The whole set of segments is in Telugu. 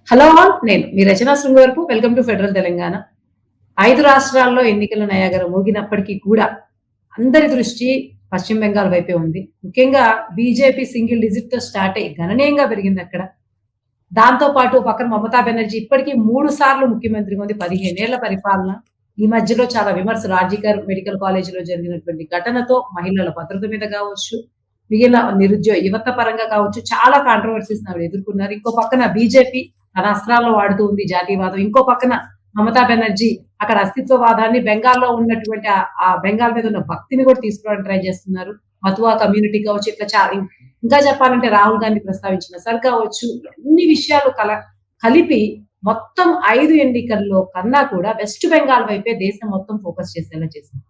హలో ఆల్ నేను మీ Rachana Srungavarapu welcome to federal Telangana. 5 రాష్ట్రాల్లో ఎన్నికల నయాగర మోగినప్పటికీ కూడా అందరి దృష్టి పశ్చిమ బెంగాల్ వైపే ఉంది. ముఖ్యంగా బీజేపీ సింగిల్ డిజిట్‌తో స్టార్ట్ అయ్యి గణనీయంగా పెరిగిందక్కడ. దాంతో పాటు పక్కన మమతా బెనర్జీ ఇప్పటికి 3 సార్లు ముఖ్యమంత్రిగా ఉంది. 15 ఏళ్ల పరిపాలన. ఈ మధ్యలో చాలా విమర్శలు ఆర్‌జీకర్ మెడికల్ కాలేజ్‌లో జరిగినటువంటి ఘటనతో మహిళల భద్రత మీద కావచ్చు, మిగిలిన యువత పరంగా కావచ్చు చాలా కాంట్రోవర్సీస్‌ని ఆవిడ ఎదుర్కొన్నారు. ఇంకో పక్కన బీజేపీ తన అస్త్రాలను వాడుతూ ఉంది జాతీయవాదం. ఇంకో పక్కన మమతా బెనర్జీ అక్కడ అస్తిత్వవాదాన్ని బెంగాల్‌లో ఉన్నటువంటి ఆ బెంగాల్ మీద ఉన్న భక్తిని కూడా తీసుకురావడానికి ట్రై చేస్తున్నారు. మతువా కమ్యూనిటీ కావచ్చు ఇట్లా ఇంకా చెప్పాలంటే రాహుల్ గాంధీ ప్రస్తావించిన సర్ కావచ్చు, అన్ని విషయాలు కలిపి మొత్తం 5 ఎన్నికల్లో కన్నా కూడా వెస్ట్ బెంగాల్ వైపే దేశం మొత్తం ఫోకస్ చేసేలా చేసింది.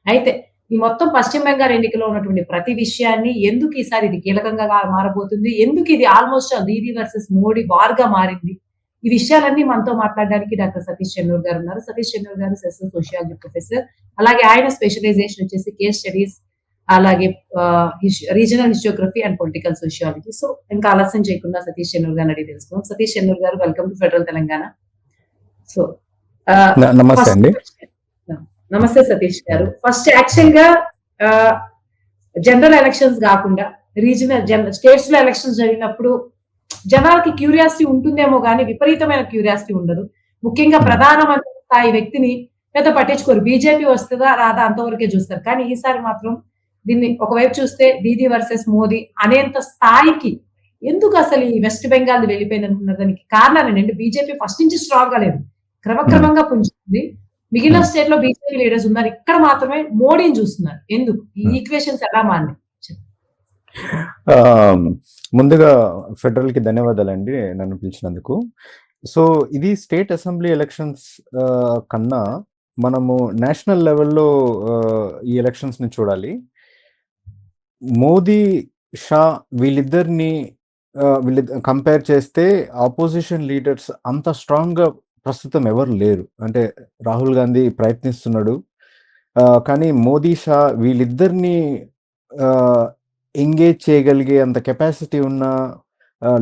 అయితే ఈ మొత్తం పశ్చిమ బెంగాల్ ఎన్నికలో ఉన్నటువంటి ప్రతి విషయాన్ని ఎందుకు ఈసారి ఇది కీలకంగా మారబోతుంది? ఎందుకు ఇది ఆల్మోస్ట్ దీదీ వర్సెస్ మోడీ వార్‌గా మారింది? ఈ విషయాలన్నీ మనతో మాట్లాడడానికి డాక్టర్ సతీష్ చెన్నూర్ గారు ఉన్నారు. సతీష్ చెన్నూర్ గారు సోషియాలజీ ప్రొఫెసర్. అలాగే ఆయన స్పెషలైజేషన్ వచ్చేసి కేస్ స్టడీస్, అలాగే regional historiography and political sociology. So ఇంకా ఆలస్యం చేయకుండా సతీష్ చెన్నూర్ గారిని అడిగి తెలుసుకుందాం. సతీష్ చెన్నూర్ గారు welcome to federal Telangana. So నమస్తే అండి. నమస్తే సతీష్ గారు. ఫస్ట్ యాక్చువల్ గా జనరల్ ఎలక్షన్స్ కాకుండా స్టేట్స్ లో ఎలక్షన్స్ జరిగినప్పుడు జనాలకి క్యూరియాసిటీ ఉంటుందేమో కానీ విపరీతమైన క్యూరియాసిటీ ఉండదు. ముఖ్యంగా ప్రధానమంత్రి స్థాయి వ్యక్తిని పెద్ద పట్టించుకోరు. బీజేపీ వస్తుందా రాదా అంతవరకే చూస్తారు. కానీ ఈసారి మాత్రం దీన్ని ఒకవైపు చూస్తే దీదీ వర్సెస్ మోదీ అనేంత స్థాయికి ఎందుకు అసలు ఈ వెస్ట్ బెంగాల్ వెళ్ళిపోయింది దానికి కారణాలు ఏంటంటే బీజేపీ ఫస్ట్ నుంచి స్ట్రాంగ్ గా లేదు, క్రమక్రమంగా పుంజుతుంది. మిగిలిన స్టేట్ లో బీజేపీ లీడర్స్ ఉన్నారు, ఇక్కడ మాత్రమే మోడీని చూస్తున్నారు. ఎందుకు ఈ ఈక్వేషన్స్ ఎలా మారినాయి? ముందుగా ఫెడరల్ కి ధన్యవాదాలండి నన్ను పిలిచినందుకు. సో ఇది స్టేట్ అసెంబ్లీ ఎలక్షన్స్ కన్నా మనము నేషనల్ లెవెల్లో ఈ ఎలక్షన్స్ ని చూడాలి. మోదీ షా వీళ్ళిద్దరిని కంపేర్ చేస్తే ఆపోజిషన్ లీడర్స్ అంత స్ట్రాంగ్ గా ప్రస్తుతం ఎవరు లేరు. అంటే రాహుల్ గాంధీ ప్రయత్నిస్తున్నాడు, కానీ మోదీ షా వీళ్ళిద్దరిని ఎంగేజ్ చేయగలిగే అంత కెపాసిటీ ఉన్న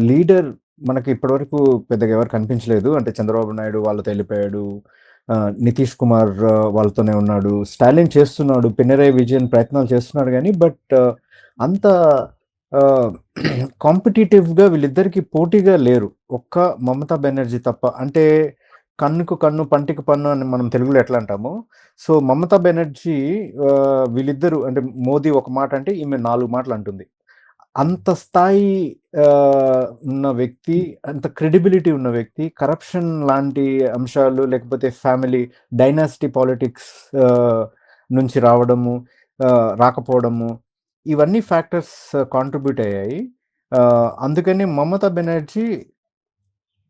లీడర్ మనకి ఇప్పటివరకు పెద్దగా ఎవరు కనిపించలేదు. అంటే చంద్రబాబు నాయుడు వాళ్ళతో వెళ్ళిపోయాడు, నితీష్ కుమార్ వాళ్ళతోనే ఉన్నాడు, స్టాలిన్ చేస్తున్నాడు, పినరయ్ విజయన్ ప్రయత్నాలు చేస్తున్నాడు, కానీ బట్ అంత కాంపిటేటివ్ గా వీళ్ళిద్దరికి పోటీగా లేరు, ఒక్క మమతా బెనర్జీ తప్ప. అంటే కన్నుకు కన్ను పంటికి పన్ను అని మనం తెలుగులో ఎట్లా అంటామో, సో మమతా బెనర్జీ వీళ్ళిద్దరు అంటే మోదీ ఒక మాట అంటే ఈమె 4 మాటలు అంటుంది. అంత స్థాయి ఉన్న వ్యక్తి, అంత క్రెడిబిలిటీ ఉన్న వ్యక్తి, కరప్షన్ లాంటి అంశాలు లేకపోతే ఫ్యామిలీ డైనాసిటీ పాలిటిక్స్ నుంచి రాకపోవడము, ఇవన్నీ ఫ్యాక్టర్స్ కాంట్రిబ్యూట్ అయ్యాయి. అందుకని Mamata Banerjee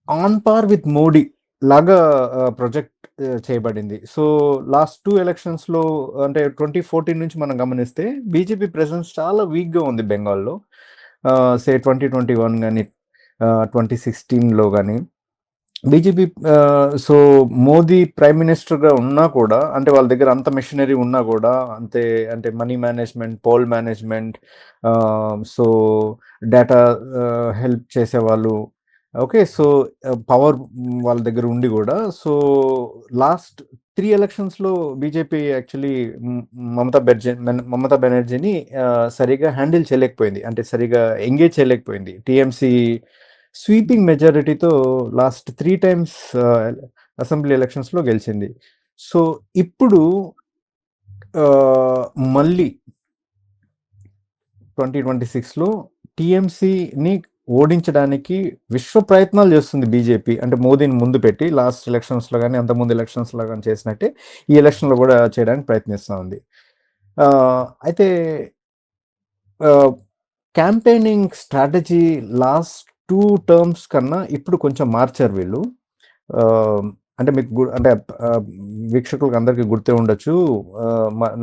on par with Modi లాగా ప్రొజెక్ట్ చేయబడింది. సో లాస్ట్ 2 ఎలక్షన్స్ లో అంటే 2014 నుంచి మనం గమనిస్తే బీజేపీ ప్రెసెన్స్ చాలా వీక్ గా ఉంది బెంగాల్లో. 2021 కానీ 2016లో కానీ BJP so Modi prime minister గా ఉన్నా కూడా, అంటే వాళ్ళ దగ్గర అంత మెషినరీ ఉన్నా కూడా అంతే, అంటే money management, poll management, so data help చేసేవాళ్ళు, ఓకే, సో పవర్ వాళ్ళ దగ్గర ఉండి కూడా, సో లాస్ట్ 3 ఎలక్షన్స్ లో బీజేపీ యాక్చువల్లీ మమతా బెనర్జీని సరిగా హ్యాండిల్ చేయలేకపోయింది, అంటే సరిగా ఎంగేజ్ చేయలేకపోయింది. టీఎంసీ స్వీపింగ్ మెజారిటీతో లాస్ట్ 3 టైమ్స్ అసెంబ్లీ ఎలక్షన్స్ లో గెలిచింది. సో ఇప్పుడు మళ్ళీ 2026లో టీఎంసీని ఓడించడానికి విశ్వ ప్రయత్నాలు చేస్తుంది బీజేపీ. అంటే మోదీని ముందు పెట్టి లాస్ట్ ఎలక్షన్స్ లో కానీ అంత ముందు ఎలక్షన్స్ లో కానీ చేసినట్టే ఈ ఎలక్షన్ లో కూడా చేయడానికి ప్రయత్నిస్తూ ఉంది. అయితే క్యాంపెయినింగ్ స్ట్రాటజీ లాస్ట్ 2 టర్మ్స్ కన్నా ఇప్పుడు కొంచెం మార్చారు వీళ్ళు. అంటే మీకు అంటే వీక్షకులకు అందరికీ గుర్తే ఉండొచ్చు,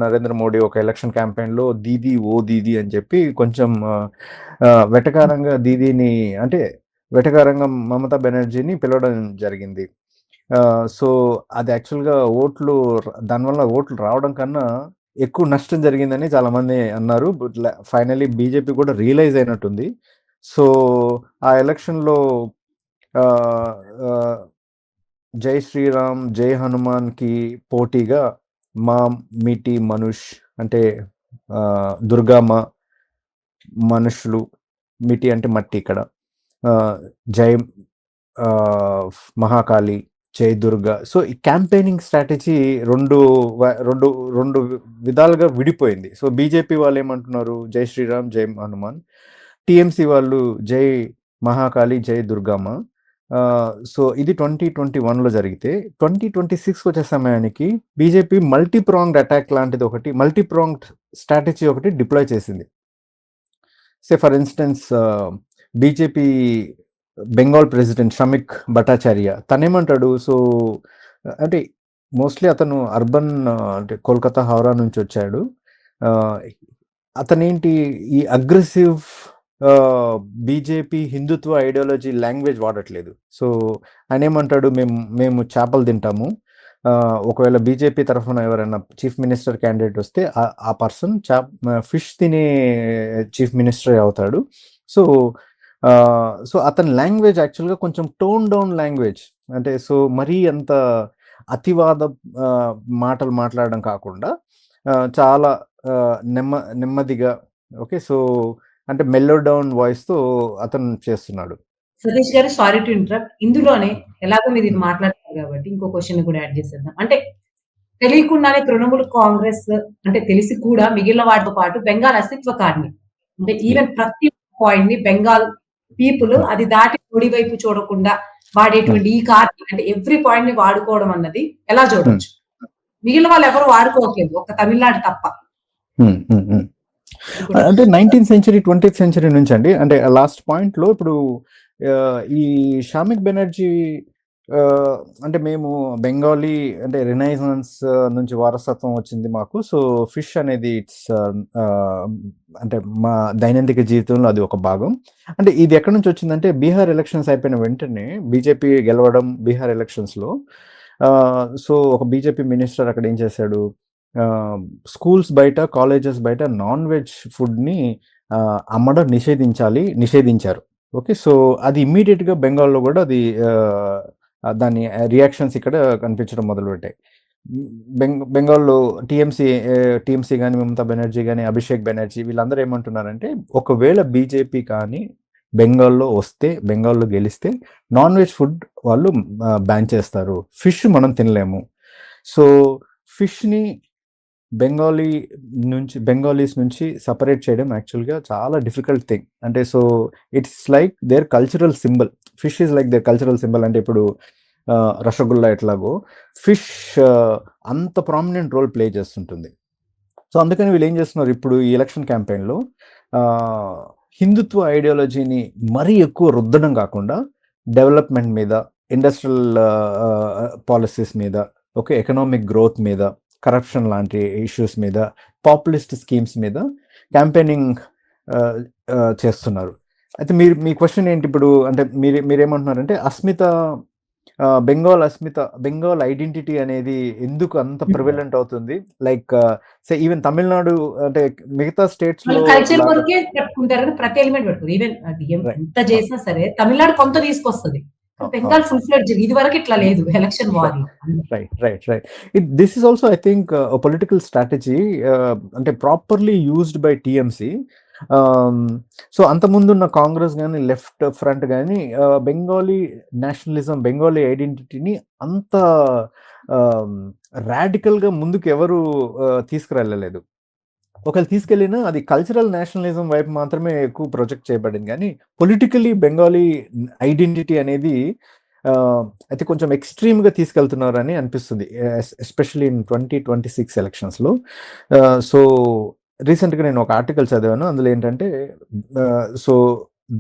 నరేంద్ర మోడీ ఒక ఎలక్షన్ క్యాంపెయిన్ లో దీదీ ఓ దీదీ అని చెప్పి కొంచెం వెటకారంగా దీదీని, అంటే వెటకారంగా మమతా బెనర్జీని పిలవడం జరిగింది. సో అది యాక్చువల్గా దానివల్ల ఓట్లు రావడం కన్నా ఎక్కువ నష్టం జరిగిందని చాలా మంది అన్నారు. బట్ ఫైనలీ బీజేపీ కూడా రియలైజ్ అయినట్టుంది. సో ఆ ఎలక్షన్లో జై శ్రీరామ్ జై హనుమాన్కి పోటీగా మా మిటి మనుష్ అంటే దుర్గామ మనుషులు, మిటి అంటే మట్టి ఇక్కడ, జై మహాకాళి, జై దుర్గా. సో ఈ క్యాంపెయినింగ్ స్ట్రాటజీ రెండు రెండు విధాలుగా విడిపోయింది. సో బీజేపీ వాళ్ళు ఏమంటున్నారు జై శ్రీరామ్ జై హనుమాన్, టిఎంసి వాళ్ళు జై మహాకాళి జై దుర్గామ. సో ఇది 2021లో జరిగితే 2026 వచ్చే సమయానికి బీజేపీ మల్టీప్రాంగ్డ్ అటాక్ లాంటిది ఒకటి, మల్టీప్రాంగ్డ్ స్ట్రాటజీ ఒకటి డిప్లాయ్ చేసింది. Say for instance BJP Bengal president Samik Bhattacharya తనేమంటాడు, సో అంటే మోస్ట్లీ అతను అర్బన్ అంటే కోల్కతా హౌరా నుంచి వచ్చాడు. అతనేంటి ఈ aggressive BJP Hindutva ideology language వాడట్లేదు. సో ఆయన ఏమంటాడు, మేము చేపలు తింటాము, ఒకవేళ బీజేపీ తరఫున ఎవరైనా చీఫ్ మినిస్టర్ క్యాండిడేట్ వస్తే ఆ పర్సన్ ఫిష్ తినే చీఫ్ మినిస్టర్ అవుతాడు. సో సో అతని లాంగ్వేజ్ యాక్చువల్గా కొంచెం టోన్ డౌన్ లాంగ్వేజ్, అంటే సో మరీ అంత అతివాద మాటలు మాట్లాడడం కాకుండా చాలా నెమ్మదిగా, ఓకే, సో అంటే మెల్లో డౌన్ వాయిస్ తో అతను చేస్తున్నాడు. సతీష్ గారు, సారీ టు ఇంటరప్ట్. ఇందులోనే ఎలాగో మీరు ఇది మాట్లాడతారు కాబట్టి ఇంకో క్వశ్చన్ కూడా యాడ్ చేసేద్దాం. అంటే తెలియకుండానే తృణమూల్ కాంగ్రెస్ అంటే తెలిసి కూడా మిగిలిన వాటితో పాటు బెంగాల్ అస్తిత్వ కారణి, అంటే ఈవెన్ ప్రతి పాయింట్ ని బెంగాల్ పీపుల్ అది దాటి ఒడి వైపు చూడకుండా వాడేటువంటి ఈ కార్డు అంటే ఎవ్రీ పాయింట్ ని వాడుకోవడం అన్నది ఎలా చూడొచ్చు? మిగిలిన వాళ్ళు ఎవరు వాడుకోవట్లేదు, ఒక తమిళనాడు తప్ప. అంటే 19th సెంచరీ 20th సెంచరీ నుంచి అండి, అంటే లాస్ట్ పాయింట్ లో ఇప్పుడు ఈ షామిక్ బెనర్జీ అంటే మేము బెంగాలీ అంటే రినైజాన్స్ నుంచి వారసత్వం వచ్చింది మాకు, సో ఫిష్ అనేది ఇట్స్ అంటే మా దైనందిక జీవితంలో అది ఒక భాగం. అంటే ఇది ఎక్కడి నుంచి వచ్చిందంటే బీహార్ ఎలక్షన్స్ అయిపోయిన వెంటనే బీజేపీ గెలవడం బీహార్ ఎలక్షన్స్లో, సో ఒక బీజేపీ మినిస్టర్ అక్కడ ఏం చేశాడు, స్కూల్స్ బయట కాలేజెస్ బయట నాన్ వెజ్ ఫుడ్ని అమ్మడం నిషేధించారు. ఓకే, సో అది ఇమ్మీడియట్గా బెంగాల్లో కూడా అది దాని రియాక్షన్స్ ఇక్కడ కనిపించడం మొదలుపెట్టాయి. బెంగాల్లో టీఎంసీ కానీ మమతా బెనర్జీ కానీ అభిషేక్ బెనర్జీ వీళ్ళందరూ ఏమంటున్నారంటే, ఒకవేళ బీజేపీ కానీ బెంగాల్లో వస్తే, బెంగాల్లో గెలిస్తే నాన్ వెజ్ ఫుడ్ వాళ్ళు బ్యాన్ చేస్తారు, ఫిష్ మనం తినలేము. సో ఫిష్ని బెంగాలీస్ నుంచి సపరేట్ చేయడం యాక్చువల్గా చాలా డిఫికల్ట్ థింగ్. అంటే so it's like their cultural symbol, fish is like their cultural symbol. అంటే ఇప్పుడు రసగుల్లా ఎట్లాగో ఫిష్ అంత ప్రామినెంట్ రోల్ ప్లే చేస్తుంటుంది. సో అందుకని వీళ్ళు ఏం చేస్తున్నారు, ఇప్పుడు ఈ ఎలక్షన్ క్యాంపెయిన్లో హిందుత్వ ఐడియాలజీని మరీ ఎక్కువ రుద్దడం కాకుండా డెవలప్మెంట్ మీద, ఇండస్ట్రియల్ పాలసీస్ మీద, ఓకే, ఎకనామిక్ గ్రోత్ మీద, కరప్షన్ లాంటి ఇష్యూస్ మీద, పాపులిస్ట్ స్కీమ్స్ మీద క్యాంపెయినింగ్ చేస్తున్నారు. అయితే మీ క్వశ్చన్ ఏంటి ఇప్పుడు, అంటే మీరేమంటున్నారంటే బెంగాల్ ఐడెంటిటీ అనేది ఎందుకు అంత ప్రివెలెంట్ అవుతుంది, లైక్ సే ఈవెన్ తమిళనాడు అంటే మిగతా స్టేట్స్ లో కల్చర్ వరకే పెట్టుకుంటారు, ప్రతి ఎలిమెంట్ పెట్టుకుంటారు. ఈవెన్ ఎంత చేసినా సరే తమిళనాడు కొంత తీసుకొస్తుంది, బెంగాల్ ఫుల్ ఫ్లెడ్జ్డ్ ఇది వరకు ఇట్లా లేదు election war. Right. This is also I think political strategy, అంటే properly used by TMC. So అంతకుముందున్న కాంగ్రెస్ కానీ లెఫ్ట్ ఫ్రంట్ కానీ బెంగాలీ నేషనలిజం, బెంగాలీ ఐడెంటిటీని అంత రాడికల్గా ముందుకు ఎవరు తీసుకురాలేదు. ఒకవేళ తీసుకెళ్ళినా అది కల్చరల్ నేషనలిజం వైపు మాత్రమే ఎక్కువ ప్రొజెక్ట్ చేయబడింది, కానీ పొలిటికలీ బెంగాలీ ఐడెంటిటీ అనేది అయితే కొంచెం ఎక్స్ట్రీమ్గా తీసుకెళ్తున్నారని అనిపిస్తుంది, ఎస్పెషల్లీ ఇన్ 2026 ఎలక్షన్స్లో. సో రీసెంట్గా నేను ఒక ఆర్టికల్ చదివాను, అందులో ఏంటంటే so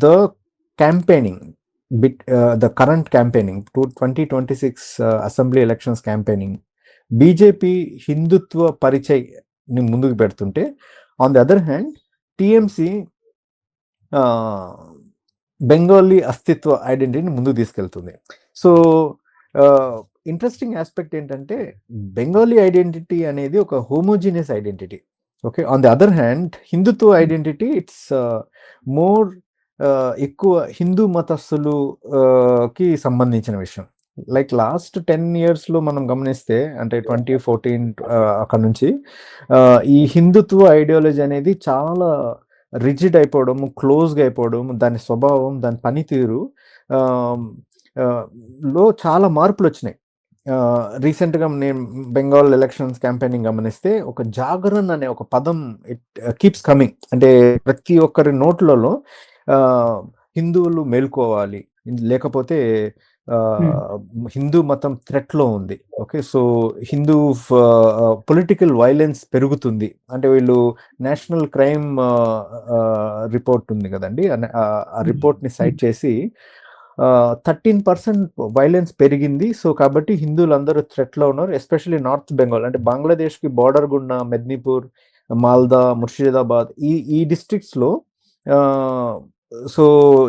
the campaigning the current campaigning 2026 assembly elections campaigning BJP Hindutva పరిచయని ముందుకు పెడుతుంటే, on the other hand TMC Bengali అస్తిత్వ ఐడెంటిటీని ముందుకు తీసుకెళ్తుంది. సో ఇంట్రెస్టింగ్ ఆస్పెక్ట్ ఏంటంటే బెంగాలీ ఐడెంటిటీ అనేది ఒక homogeneous identity, okay. On the other hand Hindutva identity it's more ఎక్కువ హిందూ మతస్థులు కి సంబంధించిన విషయం. లైక్ లాస్ట్ 10 ఇయర్స్‌లో మనం గమనిస్తే అంటే 2014 అక్కడ నుంచి ఈ హిందుత్వ ఐడియాలజీ అనేది చాలా రిజిడ్ అయిపోవడము, క్లోజ్‌గా అయిపోవడం, దాని స్వభావం, దాని పనితీరు ఆహ్, ఆహ్, లో చాలా మార్పులొచ్చినాయి. రీసెంట్‌గా నేను బెంగాల్ ఎలక్షన్స్ క్యాంపెయినింగ్ గమనిస్తే ఒక జాగరణ్ అనే ఒక పదం ఇట్ కీప్స్ కమింగ్. అంటే ప్రతి ఒక్కరి నోట్లలో హిందువులు మేల్కోవాలి. లేకపోతే హ్మ్. హిందూ మతం థ్రెట్‌లో ఉంది. Okay. So, Hindu political violence పెరుగుతుంది. అంటే వీళ్ళు నేషనల్ క్రైమ్ రిపోర్ట్ ఉంది గదండీ! ఆ హ్మ్. రిపోర్ట్‌ని హ్మ్. సైట్ చేసి 13% వైలెన్స్ పెరిగింది. సో, కాబట్టి హిందువులందరూ థ్రెట్‌లో ఉన్నారు. ఎస్పెషల్లీ నార్త్ బెంగాల్ అంటే బంగ్లాదేశ్‌కి బోర్డర్‌గా ఉన్న మెదినీపూర్, మాల్దా, ముర్షిదాబాద్ ఈ డిస్ట్రిక్ట్స్‌లో ఆహ్, సో,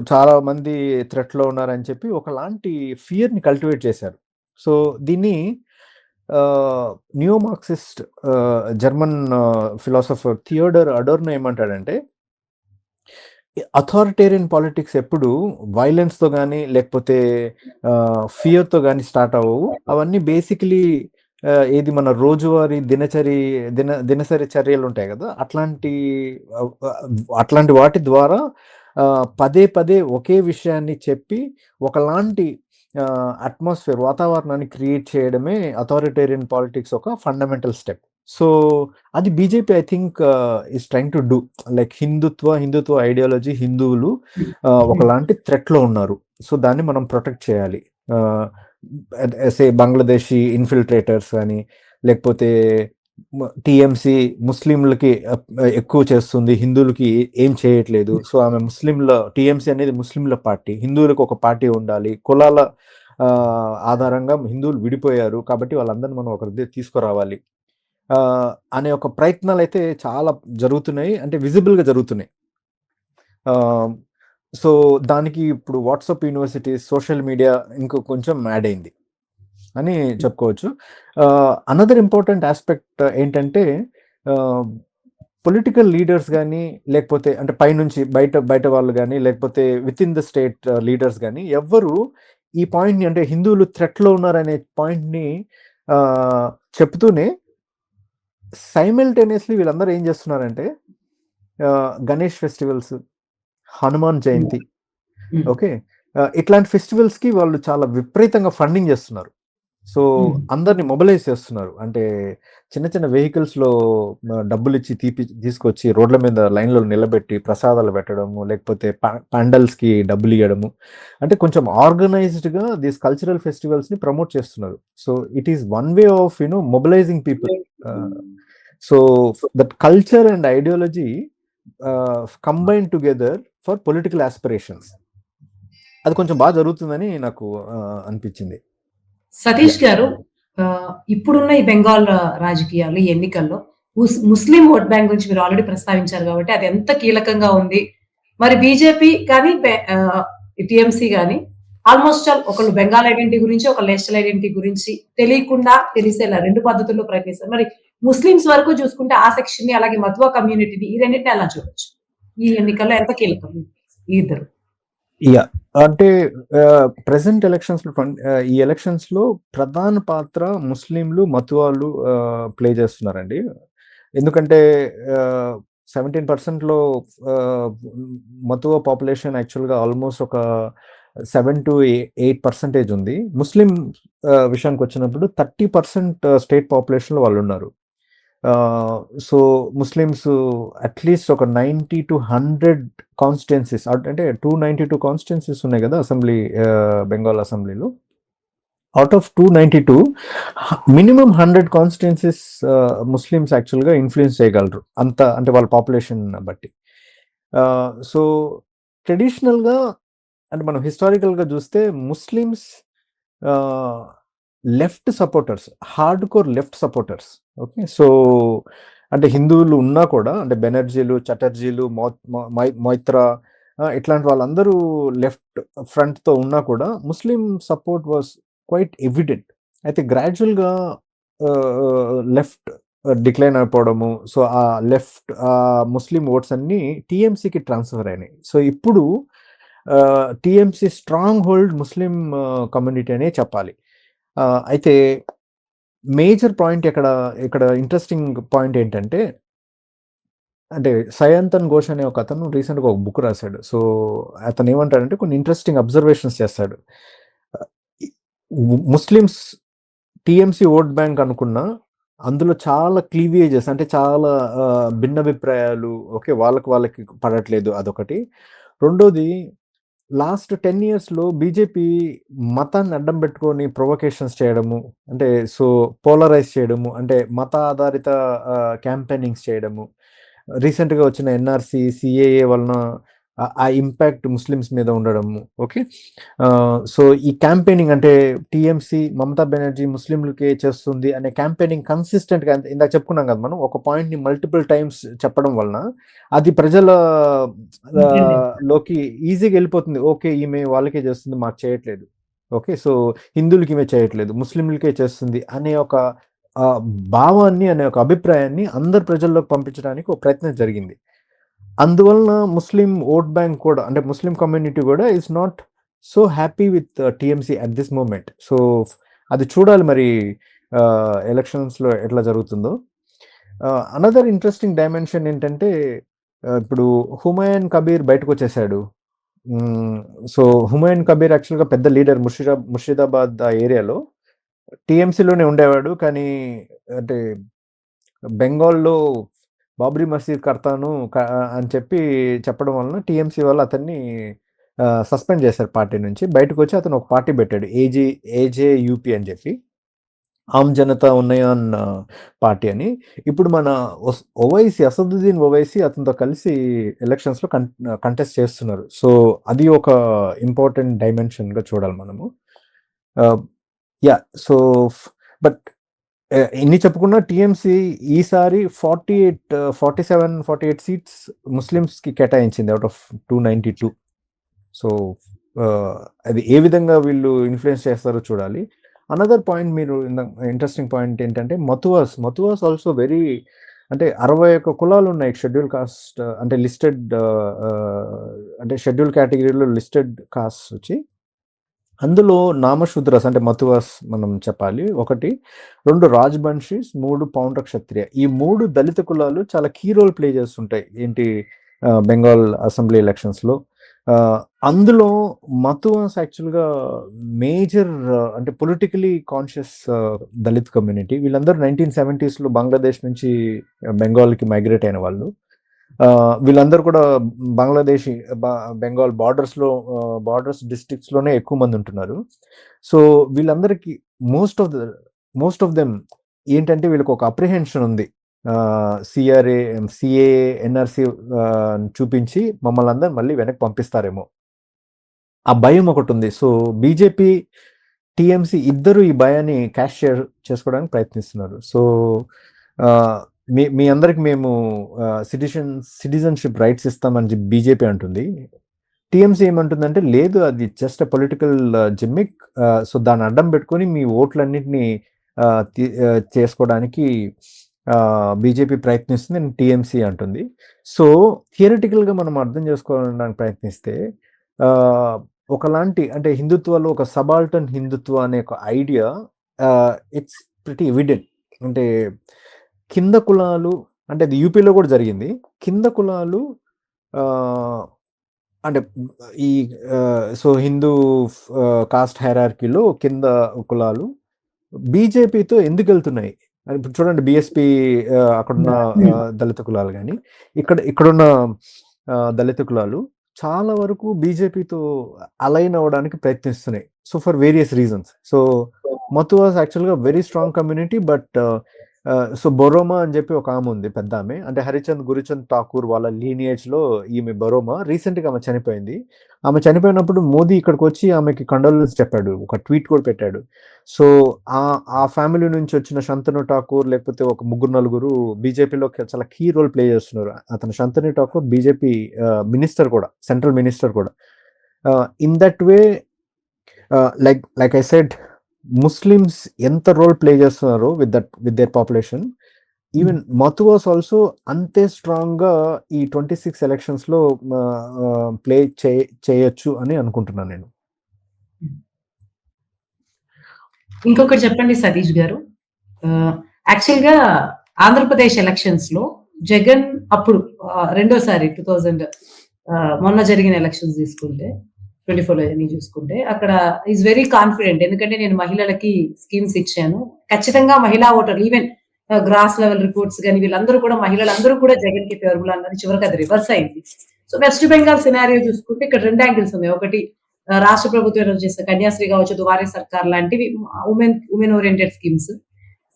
చాలా మంది థ్రెట్‌లో ఉన్నారని చెప్పి ఒకలాంటి ఫియర్‌ని కల్టివేట్ చేశారు. సో, దీన్ని ah, neo Marxist German philosopher Theodor Adorno ఏమంటాడంటే అథారిటేరియన్ పాలిటిక్స్ ఎప్పుడు వైలెన్స్‌తో గాని, లేకపోతే ఫియర్‌తో గాని స్టార్ట్ అవ్వవు. అవన్నీ బేసికలీ ఏది మన రోజువారీ దినసరి చర్యలుంటాయి గదా! ఆహ్, ఆహ్, అట్లాంటి వాటి ద్వారా పదే పదే ఒకే విషయాన్ని చెప్పి ఒకలాంటి అట్మాస్ఫియర్ వాతావరణాన్ని క్రియేట్ చేయడమే అథారిటేరియన్ పాలిటిక్స్ ఒక ఫండమెంటల్ స్టెప్. సో, అది BJP I think is trying to do. Like Hindutva ideology హిందువులు హ్మ్. ఒకలాంటి థ్రెట్‌లో ఉన్నారు. సో, దాన్ని మనం ప్రొటెక్ట్ చేయాలి. ఆహ్, బంగ్లాదేశీ ఇన్‌ఫిల్ట్రేటర్స్ గాని, లేకపోతే టీఎంసీ ముస్లింలకి ఎక్కువ చేస్తుంది. హిందువులకి ఏం చేయట్లేదు. సో, ఆమె టీఎంసీ అనేది ముస్లింల పార్టీ. హిందువులకు ఒక పార్టీ ఉండాలి. కులాల ఆధారంగా హిందువులు విడిపోయారు. కాబట్టి వాళ్ళందరిని మనం ఒక దగ్గరికి తీసుకురావాలి. అనే ఒక ప్రయత్నాలైతే చాలా జరుగుతున్నాయి. అంటే విజిబుల్‌గా జరుగుతున్నాయి. ఆహ్, సో, దానికి ఇప్పుడు వాట్సాప్ యూనివర్సిటీస్, సోషల్ మీడియా ఇంకో కొంచెం యాడ్ అయింది అని చెప్పుకోవచ్చు. అనదర్ ఇంపార్టెంట్ యాస్పెక్ట్ ఏంటంటే ఆహ్, పొలిటికల్ లీడర్స్ గాని, లేకపోతే అంటే పైనుంచి బయట వాళ్ళు గాని, లేకపోతే వితిన్ ద స్టేట్ లీడర్స్ గాని ఎవ్వరు ఈ పాయింట్‌ని అంటే హిందువులు థ్రెట్‌లో ఉన్నారనే పాయింట్‌ని ఆహ్, చెప్తూనే సైమల్టేనియస్‌లీ వీళ్ళందరూ ఏం చేస్తున్నారంటే గణేష్ ఫెస్టివల్స్, హనుమాన్ హ్మ్. జయంతి హ్మ్. ఓకే. ఇట్లాంటి ఫెస్టివల్స్‌కి వాళ్ళు చాలా విపరీతంగా ఫండింగ్ చేస్తున్నారు. సో, హ్మ్. అందరిని మొబిలైజ్ చేస్తున్నారు. అంటే చిన్న చిన్న వెహికల్స్‌లో డబ్బులిచ్చి తీసుకొచ్చి రోడ్ల మీద లైన్‌లో నిలబెట్టి ప్రసాదాలు పెట్టడము, లేకపోతే పాండల్స్‌కి డబ్బులియ్యడము. అంటే కొంచెం ఆర్గనైజ్డ్‌గా దీస్ కల్చరల్ ఫెస్టివల్స్‌ని ప్రమోట్ చేస్తున్నారు. So, it is one way of mobilizing people. Ah, so, that culture and ideology combine together for political aspirations. అది కొంచెం జరుగుతుందని నాకు అనిపించింది. సతీష్ యాహ్! గారు, ఇప్పుడున్న ఈ బెంగాల్ రాజకీయాలు, ఈ ఎన్నికల్లో ముస్లిం ఓట్ బ్యాంక్ గురించి మీరు ఆల్రెడీ ప్రస్తావించారు కాబట్టి అది ఎంత కీలకంగా ఉంది. మరి బీజేపీ కానీ, టీఎంసీ గాని ఆల్‌మోస్ట్ ఆల్ ఒకళ్ళు బెంగాల్ ఐడెంటిటీ గురించి, ఒకళ్ళు నేషనల్ ఐడెంటిటీ గురించి తెలియకుండా తెలిసేలా 2 పద్ధతుల్లో ప్రయత్నిస్తారు. మరి ముస్లిమ్స్ వరకు చూసుకుంటే ఆ సెక్షన్‌ని అలాగే మతువా కమ్యూనిటీని ఈ రెండిటిని ఎలా చూడొచ్చు? ఈ ఎన్నికల్లో ఎంత కీలకం ఈ ఇద్దరు? యాహ్! అంటే ప్రెజెంట్ ఈ ఎలక్షన్స్‌లో ప్రధాన పాత్ర ముస్లింలు, మతువాలు ప్లే చేస్తున్నారండి. ఎందుకంటే ఆహ్, 17%లో ఆహ్, మతువా పాపులేషన్ యాక్చువల్‌గా ఆల్‌మోస్ట్ ఒక 7-8% ఉంది. ముస్లిం విషయానికొచ్చినప్పుడు 30% స్టేట్ పాపులేషన్‌లో వాళ్ళున్నారు. ఆహ్, సో, ముస్లిమ్స్ అట్‌లీస్ట్ ఒక 90-100 కాన్స్టిట్యుయెన్సీస్ అంటే 292 కాన్స్టిట్యుయెన్సీస్ ఉన్నాయి గదా! బెంగాల్ అసెంబ్లీలో. Out of 292 minimum 100 constituencies Muslims యాక్చువల్‌గా ఇన్‌ఫ్లూయెన్స్ చేయగలరు. అంటే వాళ్ళ పాపులేషన్ బట్టి. సో, ట్రెడిషనల్‌గా అంటే మనం హిస్టారికల్‌గా జూస్తే ముస్లిమ్స్ ఆహ్, left supporters, hardcore left supporters. Okay. So, అంటే హిందువులు ఉన్నా కూడా అంటే బెనర్జీలు, చటర్జీలు, మొయిత్రా ఇట్లాంటి వాళ్ళందరూ లెఫ్ట్ ఫ్రంట్‌తో ఉన్నా కూడా ముస్లిం సపోర్ట్ వాస్ క్వైట్ ఎవిడెంట్. అయితే గ్రాడ్యుయల్‌గా లెఫ్ట్ డిక్లైన్ అయిపోవడము. సో, ఆ ముస్లిం ఓట్స్ అన్నీ టీఎంసీకి ట్రాన్స్‌ఫర్ అయినాయి. సో, ఇప్పుడు TMC strong hold Muslim community అనే చెప్పాలి. అయితే మేజర్ పాయింట్ ఇక్కడ ఇంట్రెస్టింగ్ పాయింట్ ఏంటంటే, అంటే సయాంతన్ ఘోష్ అనే ఒక అతను రీసెంట్గా ఒక బుక్ రాశాడు. సో అతను ఏమంటాడంటే కొన్ని ఇంట్రెస్టింగ్ అబ్జర్వేషన్స్ చేస్తాడు. ముస్లిమ్స్ టీఎంసీ ఓట్ బ్యాంక్ అనుకున్నా అందులో చాలా క్లీవేజెస్, అంటే చాలా భిన్నాభిప్రాయాలు, ఓకే, వాళ్ళకి పడట్లేదు, అదొకటి. రెండోది, లాస్ట్ 10 yearsలో బీజేపీ మతాన్ని అడ్డం పెట్టుకొని ప్రొవొకేషన్స్ చేయడము, అంటే సో పోలరైజ్ చేయడము, అంటే మత ఆధారిత క్యాంపెయినింగ్స్ చేయడము, రీసెంట్గా వచ్చిన ఎన్ఆర్సి సిఏఏ వలన ఆ ఇంపాక్ట్ ముస్లిమ్స్ మీద ఉండడము. ఓకే, సో ఈ క్యాంపెయినింగ్ అంటే టీఎంసీ మమతా బెనర్జీ ముస్లింలకే చేస్తుంది అనే క్యాంపెయినింగ్ కన్సిస్టెంట్గా, ఇందాక చెప్పుకున్నాం కదా మనం, ఒక పాయింట్ని మల్టిపుల్ టైమ్స్ చెప్పడం వలన అది ప్రజల లోకి ఈజీగా వెళ్ళిపోతుంది. ఓకే, ఈమె వాళ్ళకే చేస్తుంది, మాకు చేయట్లేదు. ఓకే, సో హిందువులకి ఈమె చేయట్లేదు, ముస్లింలకే చేస్తుంది అనే ఒక భావాన్ని, అనే ఒక అభిప్రాయాన్ని అందరు ప్రజల్లోకి పంపించడానికి ఒక ప్రయత్నం జరిగింది. అందువలన ముస్లిం ఓట్ బ్యాంక్ కూడా, అంటే ముస్లిం కమ్యూనిటీ కూడా is not so happy with TMC at this moment. So అది చూడాలి మరి ఎలక్షన్స్లో ఎట్లా జరుగుతుందో. అనదర్ ఇంట్రెస్టింగ్ డైమెన్షన్ ఏంటంటే, ఇప్పుడు హుమాయూన్ కబీర్ బయటకు వచ్చేసాడు. సో హుమాయూన్ కబీర్ యాక్చువల్గా పెద్ద లీడర్, ముర్షిదాబాద్ ఆ ఏరియాలో టీఎంసీలోనే ఉండేవాడు. కానీ అంటే బెంగాల్లో బాబ్రీ మసీద్ కడతాను అని చెప్పడం వలన టీఎంసీ వాళ్ళు అతన్ని సస్పెండ్ చేశారు పార్టీ నుంచి. బయటకు వచ్చి అతను ఒక పార్టీ పెట్టాడు, ఏజేయూపీ అని చెప్పి, ఆమ్ జనతా ఉన్నయాన్ పార్టీ అని. ఇప్పుడు మన అసదుద్దీన్ ఓవైసీ అతనితో కలిసి ఎలక్షన్స్లో కంటెస్ట్ చేస్తున్నారు. సో అది ఒక ఇంపార్టెంట్ డైమెన్షన్గా చూడాలి మనము. యా, సో బట్ ఎన్ని చెప్పుకున్నా టీఎంసీ ఈసారి 47-48 సీట్స్ ముస్లిమ్స్కి కేటాయించింది అవుట్ ఆఫ్ 292. సో అది ఏ విధంగా వీళ్ళు ఇన్ఫ్లుయెన్స్ చేస్తారో చూడాలి. అనదర్ పాయింట్, మీరు ఇంట్రెస్టింగ్ పాయింట్ ఏంటంటే మతువాస్ ఆల్సో వెరీ, అంటే 61 కులాలు ఉన్నాయి షెడ్యూల్ కాస్ట్, అంటే లిస్టెడ్, అంటే షెడ్యూల్ కేటగిరీలో లిస్టెడ్ కాస్ట్ వచ్చి, అందులో నామశూద్రస్ అంటే మతువాస్ మనం చెప్పాలి 1, 2 రాజ్బంషీస్, 3 పౌండ్ర క్షత్రియ. ఈ 3 దళిత కులాలు చాలా కీ రోల్ ప్లే చేస్తుంటాయి ఏంటి బెంగాల్ అసెంబ్లీ ఎలక్షన్స్లో. అందులో మతువాస్ యాక్చువల్గా మేజర్, అంటే పొలిటికలీ కాన్షియస్ దళిత్ కమ్యూనిటీ. వీళ్ళందరూ 1970sలో బంగ్లాదేశ్ నుంచి బెంగాల్కి మైగ్రేట్ అయిన వాళ్ళు. వీళ్ళందరూ కూడా బంగ్లాదేశ్ బెంగాల్ బార్డర్స్ డిస్ట్రిక్ట్స్లోనే ఎక్కువ మంది ఉంటున్నారు. సో వీళ్ళందరికీ మోస్ట్ ఆఫ్ దెమ్ ఏంటంటే, వీళ్ళకి ఒక అప్రిహెన్షన్ ఉంది, సిఏఏ ఎన్ఆర్సి చూపించి మమ్మల్ని అందరూ మళ్ళీ వెనక్కి పంపిస్తారేమో, ఆ భయం ఒకటి ఉంది. సో బీజేపీ టీఎంసీ ఇద్దరు ఈ భయాన్ని క్యాష్ చేసుకోవడానికి ప్రయత్నిస్తున్నారు. సో మీ అందరికి మేము సిటిజన్షిప్ రైట్స్ ఇస్తామని చెప్పి బీజేపీ అంటుంది. టీఎంసీ ఏమంటుందంటే, లేదు, అది జస్ట్ పొలిటికల్ జిమ్మిక్, సో దాన్ని అడ్డం పెట్టుకొని మీ ఓట్లన్నింటినీ చేసుకోవడానికి బీజేపీ ప్రయత్నిస్తుంది అని టీఎంసీ అంటుంది. సో థియరిటికల్గా మనం అర్థం చేసుకోవడానికి ప్రయత్నిస్తే, ఒకలాంటి, అంటే హిందుత్వలో ఒక సబాల్టన్ హిందుత్వ అనే ఒక ఐడియా ఇట్స్ ప్రిటీ ఎవిడెంట్. అంటే కింద కులాలు, అంటే అది యూపీలో కూడా జరిగింది, కింద కులాలు అంటే ఈ సో హిందూ కాస్ట్ హైరార్కీలో కింద కులాలు బీజేపీతో ఎందుకు వెళ్తున్నాయి. ఇప్పుడు చూడండి, బీఎస్పీ అక్కడున్న దళిత కులాలు కానీ ఇక్కడున్న దళిత కులాలు చాలా వరకు బీజేపీతో అలైన్ అవ్వడానికి ప్రయత్నిస్తున్నాయి. So for various reasons. So Matuas యాక్చువల్గా very strong community, but so Boroma అని చెప్పి ఒక ఆమె ఉంది, పెద్ద ఆమె, అంటే హరిచంద్ గురుచంద్ ఠాకూర్ వాళ్ళ లీనియేజ్లో ఈమె బొరోమా. రీసెంట్గా ఆమె చనిపోయింది. ఆమె చనిపోయినప్పుడు మోదీ ఇక్కడికి వచ్చి ఆమెకి కండోలెన్స్ చెప్పాడు, ఒక ట్వీట్ కూడా పెట్టాడు. సో ఆ ఫ్యామిలీ నుంచి వచ్చిన శంతను ఠాకూర్, లేకపోతే ఒక 3-4 బీజేపీలో చాలా కీ రోల్ ప్లే చేస్తున్నారు. అతను శంతను ఠాకూర్ బీజేపీ మినిస్టర్ కూడా, సెంట్రల్ మినిస్టర్ కూడా. In that way, like I said, Muslims ఎంత రోల్ ప్లే చేస్తున్నారో with their population, even Matuas also అంతే స్ట్రాంగ్ గా ఈ 26 ఎలక్షన్స్ లో ప్లే చేయొచ్చు అని అనుకుంటున్నాను నేను. ఇంకొకటి చెప్పండి సతీష్ గారు. యాక్చువల్ గా ఆంధ్రప్రదేశ్ ఎలక్షన్స్ లో జగన్ అప్పుడు రెండోసారి 2000 మొన్న జరిగిన ఎలక్షన్స్ తీసుకుంటే 24 చూసుకుంటే అక్కడ ఈజ్ వెరీ కాన్ఫిడెంట్. ఎందుకంటే నేను మహిళలకి స్కీమ్స్ ఇచ్చాను, ఖచ్చితంగా మహిళా ఓటర్లు ఈవెన్ గ్రాస్ లెవెల్ రిపోర్ట్స్ కానీ వీళ్ళందరూ కూడా మహిళలందరూ కూడా జగన్ కి ఫేవరబుల్ అన్నది చివరికి అది రివర్స్ అయింది. సో వెస్ట్ బెంగాల్ సినారియో చూసుకుంటే ఇక్కడ 2 యాంగిల్స్ ఉన్నాయి. ఒకటి రాష్ట్ర ప్రభుత్వం చేసిన కన్యాశ్రీ కావచ్చు, దువారీ సర్కార్ లాంటివి ఉమెన్ ఓరియంటెడ్ స్కీమ్స్.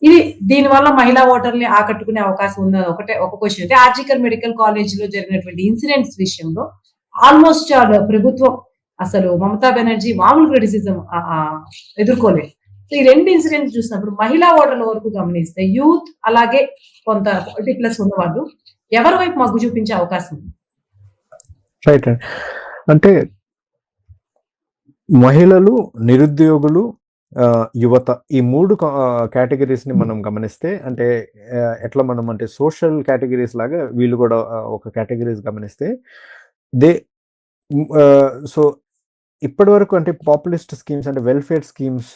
ఇది దీని వల్ల మహిళా ఓటర్ని ఆకట్టుకునే అవకాశం ఉందని ఒక క్వశ్చన్. అంటే ఆర్జికర్ మెడికల్ కాలేజ్ లో జరిగినటువంటి ఇన్సిడెంట్స్ విషయంలో ఆల్మోస్ట్ ప్రభుత్వం అసలు మమతా బెనర్జీ మామూలు క్రిటిసిజం ఎదుర్కోలేదు. సో ఈ 2 ఇన్సిడెంట్స్ చూసినప్పుడు మహిళా ఓటర్ల వరకు గమనిస్తే యూత్ అలాగే కొంత 40+ ఉన్నవాళ్ళు ఎవరి వైపు మగ్గు చూపించే అవకాశం ఉంది? రైట్. అంటే మహిళలు, నిరుద్యోగులు, యువత ఈ 3 కేటగిరీస్ ని మనం గమనిస్తే అంటే ఎట్లా మనం అంటే సోషల్ కేటగిరీస్ లాగా వీళ్ళు కూడా ఒక కేటగిరీస్ గమనిస్తే సో ఇప్పటి వరకు అంటే పాపులిస్ట్ స్కీమ్స్ అంటే వెల్ఫేర్ స్కీమ్స్,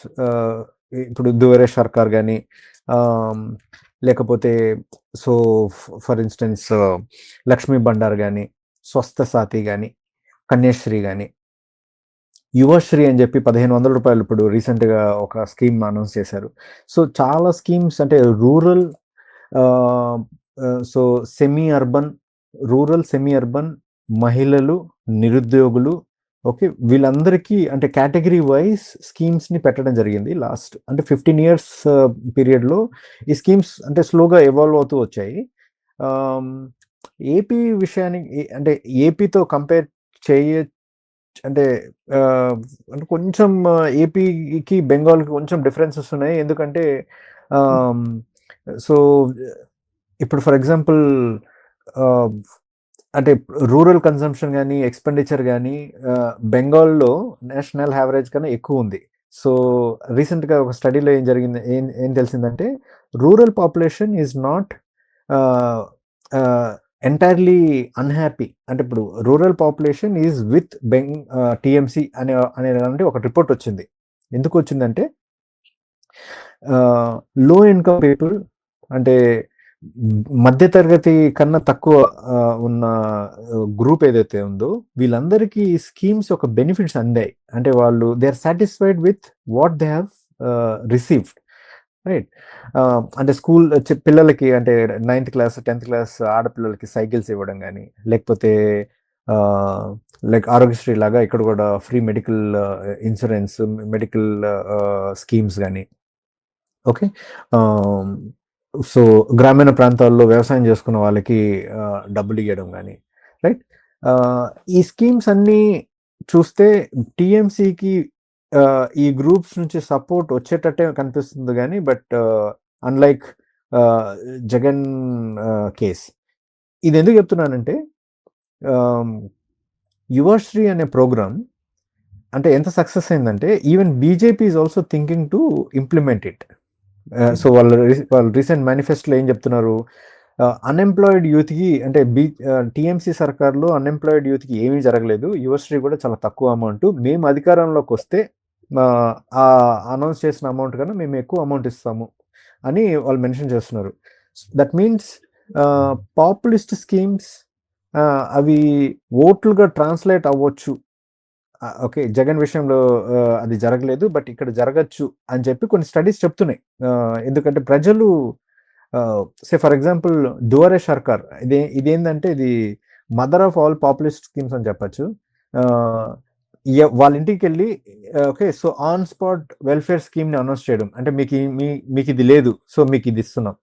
ఇప్పుడు దువారే సర్కార్ కానీ లేకపోతే so for instance Lakshmi Bandar కానీ, స్వస్థ సాథి కానీ, కన్యాశ్రీ కానీ, యువశ్రీ అని చెప్పి 1500 రూపాయలు ఇప్పుడు రీసెంట్ గా ఒక స్కీమ్ అనౌన్స్ చేశారు. సో చాలా స్కీమ్స్ అంటే రూరల్, సో సెమీ అర్బన్, మహిళలు, నిరుద్యోగులు, ఓకే, వీళ్ళందరికీ అంటే కేటగిరీ వైజ్ స్కీమ్స్ ని పెట్టడం జరిగింది. లాస్ట్ అంటే 15 years పీరియడ్ లో ఈ స్కీమ్స్ అంటే స్లోగా ఎవాల్వ్ అవుతూ వచ్చాయి. ఏపీ విషయానికి అంటే ఏపీతో కంపేర్ అంటే అంటే కొంచెం ఏపీకి బెంగాల్కి కొంచెం డిఫరెన్సెస్ ఉన్నాయి. ఎందుకంటే సో ఇప్పుడు ఫర్ ఎగ్జాంపుల్ అంటే రూరల్ కన్సంప్షన్ కానీ ఎక్స్పెండిచర్ కానీ బెంగాల్లో నేషనల్ యావరేజ్ కన్నా ఎక్కువ ఉంది. సో రీసెంట్గా ఒక స్టడీలో ఏం జరిగింది, ఏం తెలిసిందంటే rural population is not entirely unhappy. అంటే ఇప్పుడు rural population is with TMC అనే ఒక రిపోర్ట్ వచ్చింది. ఎందుకు వచ్చిందంటే లో ఇన్కమ్ పీపుల్ అంటే మధ్యతరగతి కన్నా తక్కువ ఉన్న గ్రూప్ ఏదైతే ఉందో వీళ్ళందరికీ స్కీమ్స్ ఒక బెనిఫిట్స్ అందాయి. అంటే వాళ్ళు they are satisfied with what they have received, right. అంటే స్కూల్ పిల్లలకి అంటే 9th class 10th class ఆడపిల్లలకి సైకిల్స్ ఇవ్వడం కానీ, లేకపోతే లైక్ ఆరోగ్యశ్రీ లాగా ఇక్కడ కూడా free medical insurance, medical schemes కానీ, ఓకే. సో గ్రామీణ ప్రాంతాల్లో వ్యవసాయం చేసుకున్న వాళ్ళకి డబ్బులు ఇవ్వడం కానీ, రైట్. ఈ స్కీమ్స్ అన్నీ చూస్తే టీఎంసీకి ఈ గ్రూప్స్ నుంచి సపోర్ట్ వచ్చేటట్టే కనిపిస్తుంది కానీ, బట్ అన్లైక్ జగన్ కేస్. ఇది ఎందుకు చెప్తున్నానంటే యువశ్రీ అనే ప్రోగ్రామ్ అంటే ఎంత సక్సెస్ అయిందంటే even BJP is also thinking to implement it. So వాళ్ళు రీసెంట్ మేనిఫెస్టోలో ఏం చెప్తున్నారు, అన్ఎంప్లాయిడ్ యూత్కి అంటే టీఎంసీ సర్కార్లో అన్ఎంప్లాయిడ్ యూత్కి ఏమీ జరగలేదు, యువశ్రీ కూడా చాలా తక్కువ అమౌంట్, మేము అధికారంలోకి వస్తే అనౌన్స్ చేసిన అమౌంట్ కన్నా మేము ఎక్కువ అమౌంట్ ఇస్తాము అని వాళ్ళు మెన్షన్ చేస్తున్నారు. దట్ మీన్స్ పాపులిస్ట్ స్కీమ్స్ అవి ఓట్లుగా ట్రాన్స్లేట్ అవ్వచ్చు. ఓకే, జగన్ విషయంలో అది జరగలేదు, బట్ ఇక్కడ జరగచ్చు అని చెప్పి కొన్ని స్టడీస్ చెప్తున్నాయి. ఎందుకంటే ప్రజలు ఫర్ ఎగ్జాంపుల్ దువారే సర్కార్ ఇదేంటంటే ఇది mother of all populist schemes అని చెప్పచ్చు. వాళ్ళ ఇంటికి వెళ్ళి okay, so on spot welfare స్కీమ్ని అనౌన్స్ చేయడం, అంటే మీకు ఇది లేదు, సో మీకు ఇది ఇస్తున్నాం.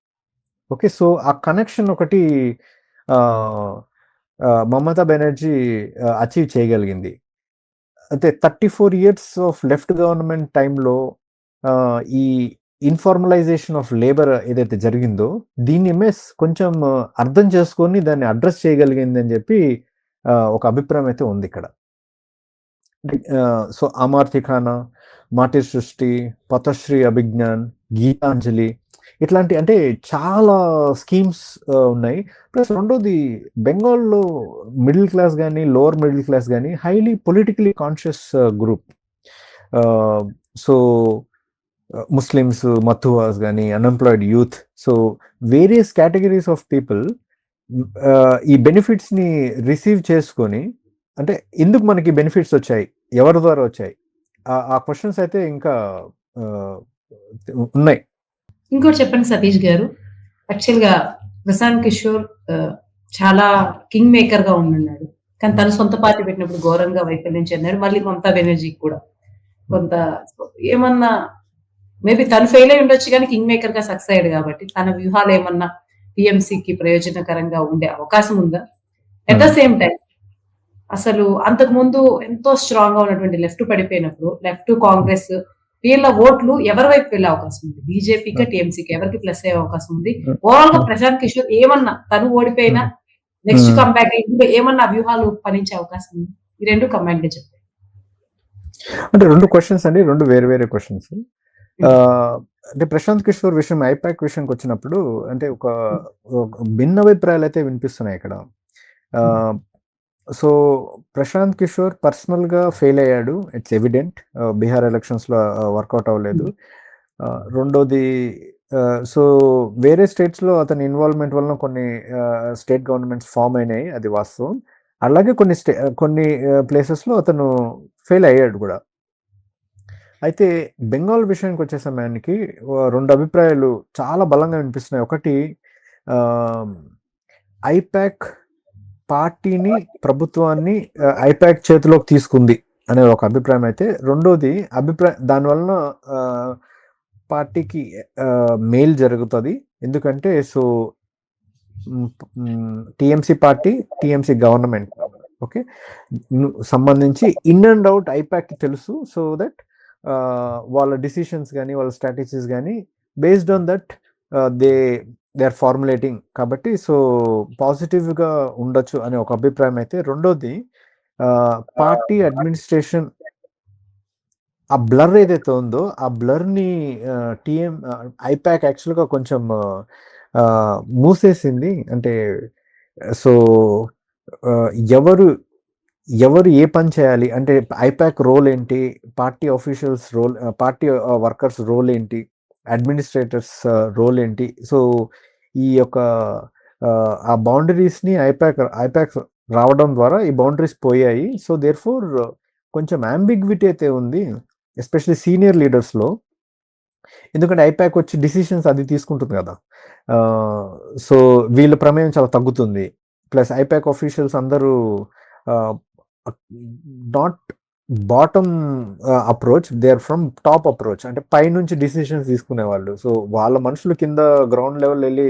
ఓకే, సో ఆ కనెక్షన్ ఒకటి మమతా బెనర్జీ అచీవ్ చేయగలిగింది. అంటే 34 years ఆఫ్ లెఫ్ట్ గవర్నమెంట్ టైంలో ఈ ఇన్ఫార్మలైజేషన్ ఆఫ్ లేబర్ ఏదైతే జరిగిందో దీన్ని ఎంఎస్ కొంచెం అర్థం చేసుకొని దాన్ని అడ్రస్ చేయగలిగింది అని చెప్పి ఒక అభిప్రాయం అయితే ఉంది ఇక్కడ. సో అమార్తి ఖానా, మాటి సృష్టి, పతశ్రీ అభిజ్ఞాన్, గీతాంజలి ఇట్లాంటి అంటే చాలా స్కీమ్స్ ఉన్నాయి. ప్లస్ రెండోది బెంగాల్‌లో మిడిల్ క్లాస్ గాని, లోవర్ మిడిల్ క్లాస్ గాని highly politically conscious group. So, Muslims, Matuas గాని, unemployed youth. So, various categories of people ఈ బెనిఫిట్స్‌ని రిసీవ్ చేసుకొని అంటే ఎందుకు మనకి బెనిఫిట్స్ వచ్చాయి? ఎవరి ద్వారా వచ్చాయి? ఆ క్వెషన్స్ అయితే ఇంకా ఆహ్, ఉన్నాయి. ఇంకోటి చెప్పండి సతీష్ గారు. యాక్చువల్‌గా ప్రశాంత్ కిషోర్ చాలా కింగ్ మేకర్‌గా ఉండున్నాడు. కానీ తను సొంత పార్టీ పెట్టినప్పుడు ఘోరంగా వైఫల్యం చెందాడు. మళ్ళీ మమతా బెనర్జీకి కూడా కొంత ఏమన్నా మేబీ తను ఫెయిల్ అయ్యి ఉండొచ్చు గానీ కింగ్ మేకర్‌గా సక్సెస్ అయ్యాడు గాబట్టి తన వ్యూహాలు ఏమన్నా టీఎంసీకి ప్రయోజనకరంగా ఉండే అవకాశం ఉందా? అట్ ద సేమ్ టైమ్ అసలు అంతకుముందు ఎంతో స్ట్రాంగ్‌గా ఉన్నటువంటి లెఫ్ట్ పడిపోయినప్పుడు లెఫ్ట్, కాంగ్రెస్ వీళ్ళ ఓట్లు ఎవరి వైపు వెళ్ళే అవకాశం ఉంది? బీజేపీకా, టీఎంసీకి ఎవరికి ప్లస్ అయ్యే అవకాశం ఉంది? ఓవరాల్‌గా ప్రశాంత్ కిషోర్ ఏమన్నా తను ఓడిపోయినా నెక్స్ట్ కంబ్యాక్ అయ్యి ఏమన్నా వ్యూహాలు పనించే అవకాశం ఉంది? ఈ 2 కంబైన్డ్‌గా చెప్పండి. అంటే 2 క్వెషన్స్ అండి. 2 వేరే వేరే క్వెషన్స్. అంటే ప్రశాంత్ కిషోర్ విషయం, ఐపాక్ విషయంకొచ్చినప్పుడు అంటే ఒక భిన్నాభిప్రాయాలైతే వినిపిస్తున్నాయి ఇక్కడ. సో, ప్రశాంత్ కిషోర్ పర్సనల్‌గా ఫెయిల్ అయ్యాడు. It's evident. బీహార్ ఎలక్షన్స్‌లో వర్కౌట్ అవ్వలేదు. రెండోది సో, వేరే స్టేట్స్‌లో అతని ఇన్వాల్వ్‌మెంట్ వలన కొన్ని స్టేట్ గవర్నమెంట్స్ ఫార్మ్ అయినాయి. అది వాస్తవం. అలాగే కొన్ని ప్లేసెస్‌లో అతను ఫెయిల్ అయ్యాడు గూడా. అయితే బెంగాల్ విషయానికొచ్చే సమయానికి 2 అభిప్రాయాలు చాలా బలంగా వినిపిస్తున్నాయి. ఒకటి ఐపాక్ పార్టీని, ప్రభుత్వాన్ని ఐపాక్ చేతిలోకి తీసుకుంది అనే ఒక అభిప్రాయం అయితే, రెండోది దానివలన పార్టీకి మేలు జరుగుతది. ఎందుకంటే so, TMC party, TMC government okay సంబంధించి ఇన్ అండ్ అవుట్ ఐపాక్‌కి తెలుసు. సో దట్ వాళ్ళ డిసిషన్స్ గానీ, వాళ్ళ స్ట్రాటజీస్ గానీ based on that they are formulating. కాబట్టి సో, పాజిటివ్‌గా ఉండొచ్చు అనే ఒక అభిప్రాయం అయితే, రెండోది పార్టీ అడ్మినిస్ట్రేషన్ ఆ బ్లర్ ఏదైతే ఉందో, ఆ బ్లర్‌ని ఐపాక్ యాక్చువల్‌గా కొంచెం మూసేసింది. అంటే సో, ఎవరు ఏ పని చేయాలి? అంటే ఐపాక్ రోల్ ఏంటి? Party officials role, party workers role ఏంటి? అడ్మినిస్ట్రేటర్స్ రోల్ ఏంటి? సో, ఈ యొక్క ఆ బౌండరీస్‌ని ఐపాక్ రావడం ద్వారా ఈ బౌండరీస్ పోయాయి. సో, దేర్‌ఫోర్ కొంచెం యాంబిగ్విటీ అయితే ఉంది. ఎస్పెషల్లీ సీనియర్ లీడర్స్‌లో. ఎందుకంటే ఐపాక్ వచ్చి డిసిషన్స్ అది తీసుకుంటుంది కదా! సో, వీళ్ళ ప్రమేయం చాలా తగ్గుతుంది. ప్లస్ ఐపాక్ ఆఫీషియల్స్ అందరూ not bottom approach, they are from top approach. అంటే పైనుంచి డిసిషన్స్ తీసుకునేవాళ్ళు. సో, వాళ్ళ మనుషులు కింద గ్రౌండ్ లెవెల్ ఎళ్లి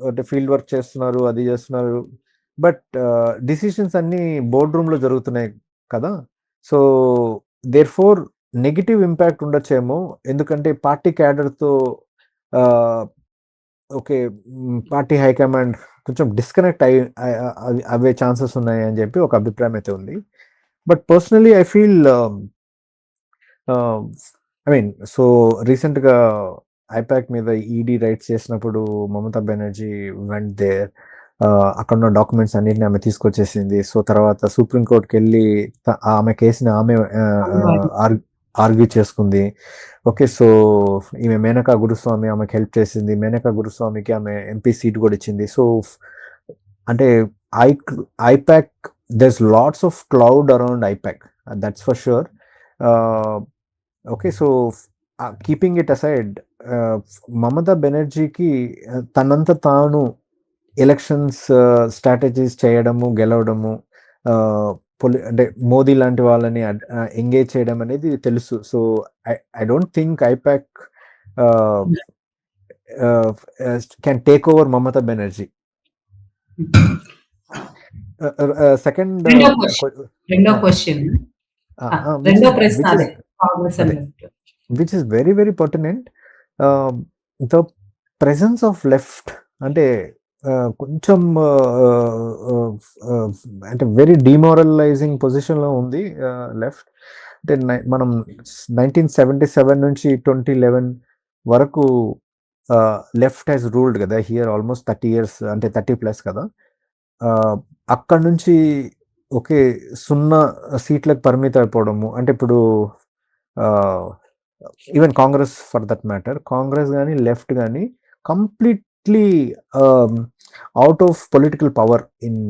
అంటే ఫీల్డ్ వర్క్ చేస్తున్నారు, అది చేస్తున్నారు. బట్ డిసిషన్స్ అన్నీ బోర్డ్ రూమ్‌లో జరుగుతున్నాయి కదా! సో, దేర్‌ఫోర్ నెగెటివ్ ఇంపాక్ట్ ఉండొచ్చేమో. ఎందుకంటే పార్టీ క్యాడర్‌తో ఓకే. పార్టీ హైకమాండ్ కొంచెం డిస్కనెక్ట్ అవే ఛాన్సెస్ ఉన్నాయి అని చెప్పి ఒక అభిప్రాయం అయితే ఉంది. But personally I feel I mean so, రీసెంట్‌గా ఐపాక్ మీద ఈడీ రైడ్స్ చేసినప్పుడు మమతా బెనర్జీ వెంట్ దేర్. అక్కడున్న డాక్యుమెంట్స్ అన్నిటిని ఆమె తీసుకొచ్చేసింది. సో, తర్వాత సుప్రీం కోర్ట్‌కెళ్ళి ఆమె కేస్‌ని ఆమె ఆర్గ్యూ చేసుకుంది. ఓకే. సో, ఈమె మేనకా గురుస్వామి ఆమెకి హెల్ప్ చేసింది. మేనకా గురుస్వామికి ఆమె ఎంపీ సీట్ కూడా ఇచ్చింది. సో, అంటే IPAC there's lots of cloud around IPAC. That's for sure. Okay. So, keeping it aside Mamata బెనర్జీకి తనంత తాను ఎలక్షన్స్ స్ట్రాటజీస్ చేయడము, గెలవడము, అంటే మోదీ లాంటి వాళ్ళని ఎంగేజ్ చేయడం అనేది తెలుసు. So, I don't think IPAC can take over Mamata Banerjee. Second రెండో క్వెషన్. రెండో ప్రశ్న అదే. Congress and left. Which is very very pertinent. The presence of left అంటే కొంచెం అంటే వెరీ డిమోరలైజింగ్ పొజిషన్‌లో ఉంది లెఫ్ట్. అంటే మనం 1977 నుంచి 2011 వరకు లెఫ్ట్ హ్యాస్ రూల్డ్ కదా హియర్ ఆల్మోస్ట్ 30 years, అంటే 30+ కదా. అక్కడ నుంచి ఓకే 0 సీట్లకు పరిమితం అయిపోవడము, అంటే ఇప్పుడు even Congress for that matter, Congress కానీ లెఫ్ట్ కానీ completely out of political power in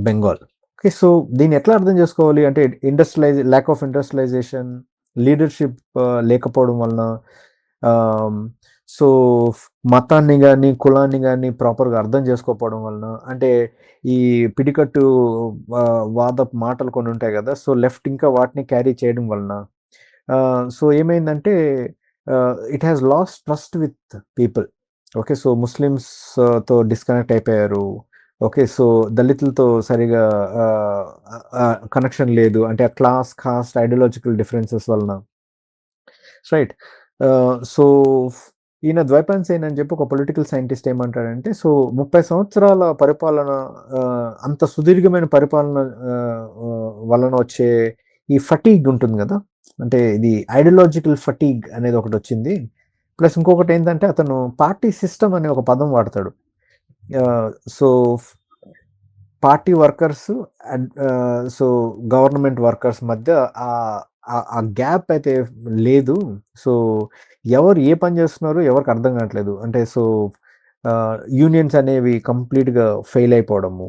Bengal. Okay, so దీన్ని ఎట్లా అర్థం చేసుకోవాలి అంటే ల్యాక్ ఆఫ్ ఇండస్ట్రియలైజేషన్, లీడర్షిప్ లేకపోవడం వలన, సో మతాన్ని కానీ కులాన్ని కానీ ప్రాపర్గా అర్థం చేసుకోకపోవడం వలన, అంటే ఈ పిడికట్టు వాద మాటలు కొన్ని ఉంటాయి కదా, సో లెఫ్ట్ ఇంకా వాటిని క్యారీ చేయడం వలన సో ఏమైందంటే it has lost trust with people. Okay, so ముస్లిమ్స్తో డిస్కనెక్ట్ అయిపోయారు. ఓకే, సో దళితులతో సరిగా కనెక్షన్ లేదు, అంటే ఆ క్లాస్ కాస్ట్ ఐడియాలజికల్ డిఫరెన్సెస్ వలన, రైట్. సో ఈయన ద్వైపాయన్ సేన్ అని చెప్పి ఒక పొలిటికల్ సైంటిస్ట్ ఏమంటాడంటే, సో 30 సంవత్సరాల పరిపాలన, అంత సుదీర్ఘమైన పరిపాలన వలన వచ్చే ఈ ఫటీగ్ ఉంటుంది కదా, అంటే ఇది ఐడియాలజికల్ ఫటీగ్ అనేది ఒకటి వచ్చింది. ప్లస్ ఇంకొకటి ఏంటంటే అతను పార్టీ సిస్టమ్ అనే ఒక పదం వాడతాడు. So party workers and so government workers మధ్య ఆ గ్యాప్ అయితే లేదు. సో ఎవరు ఏ పని చేస్తున్నారు ఎవరికి అర్థం కావట్లేదు, అంటే సో యూనియన్స్ అనేవి కంప్లీట్గా ఫెయిల్ అయిపోవడము,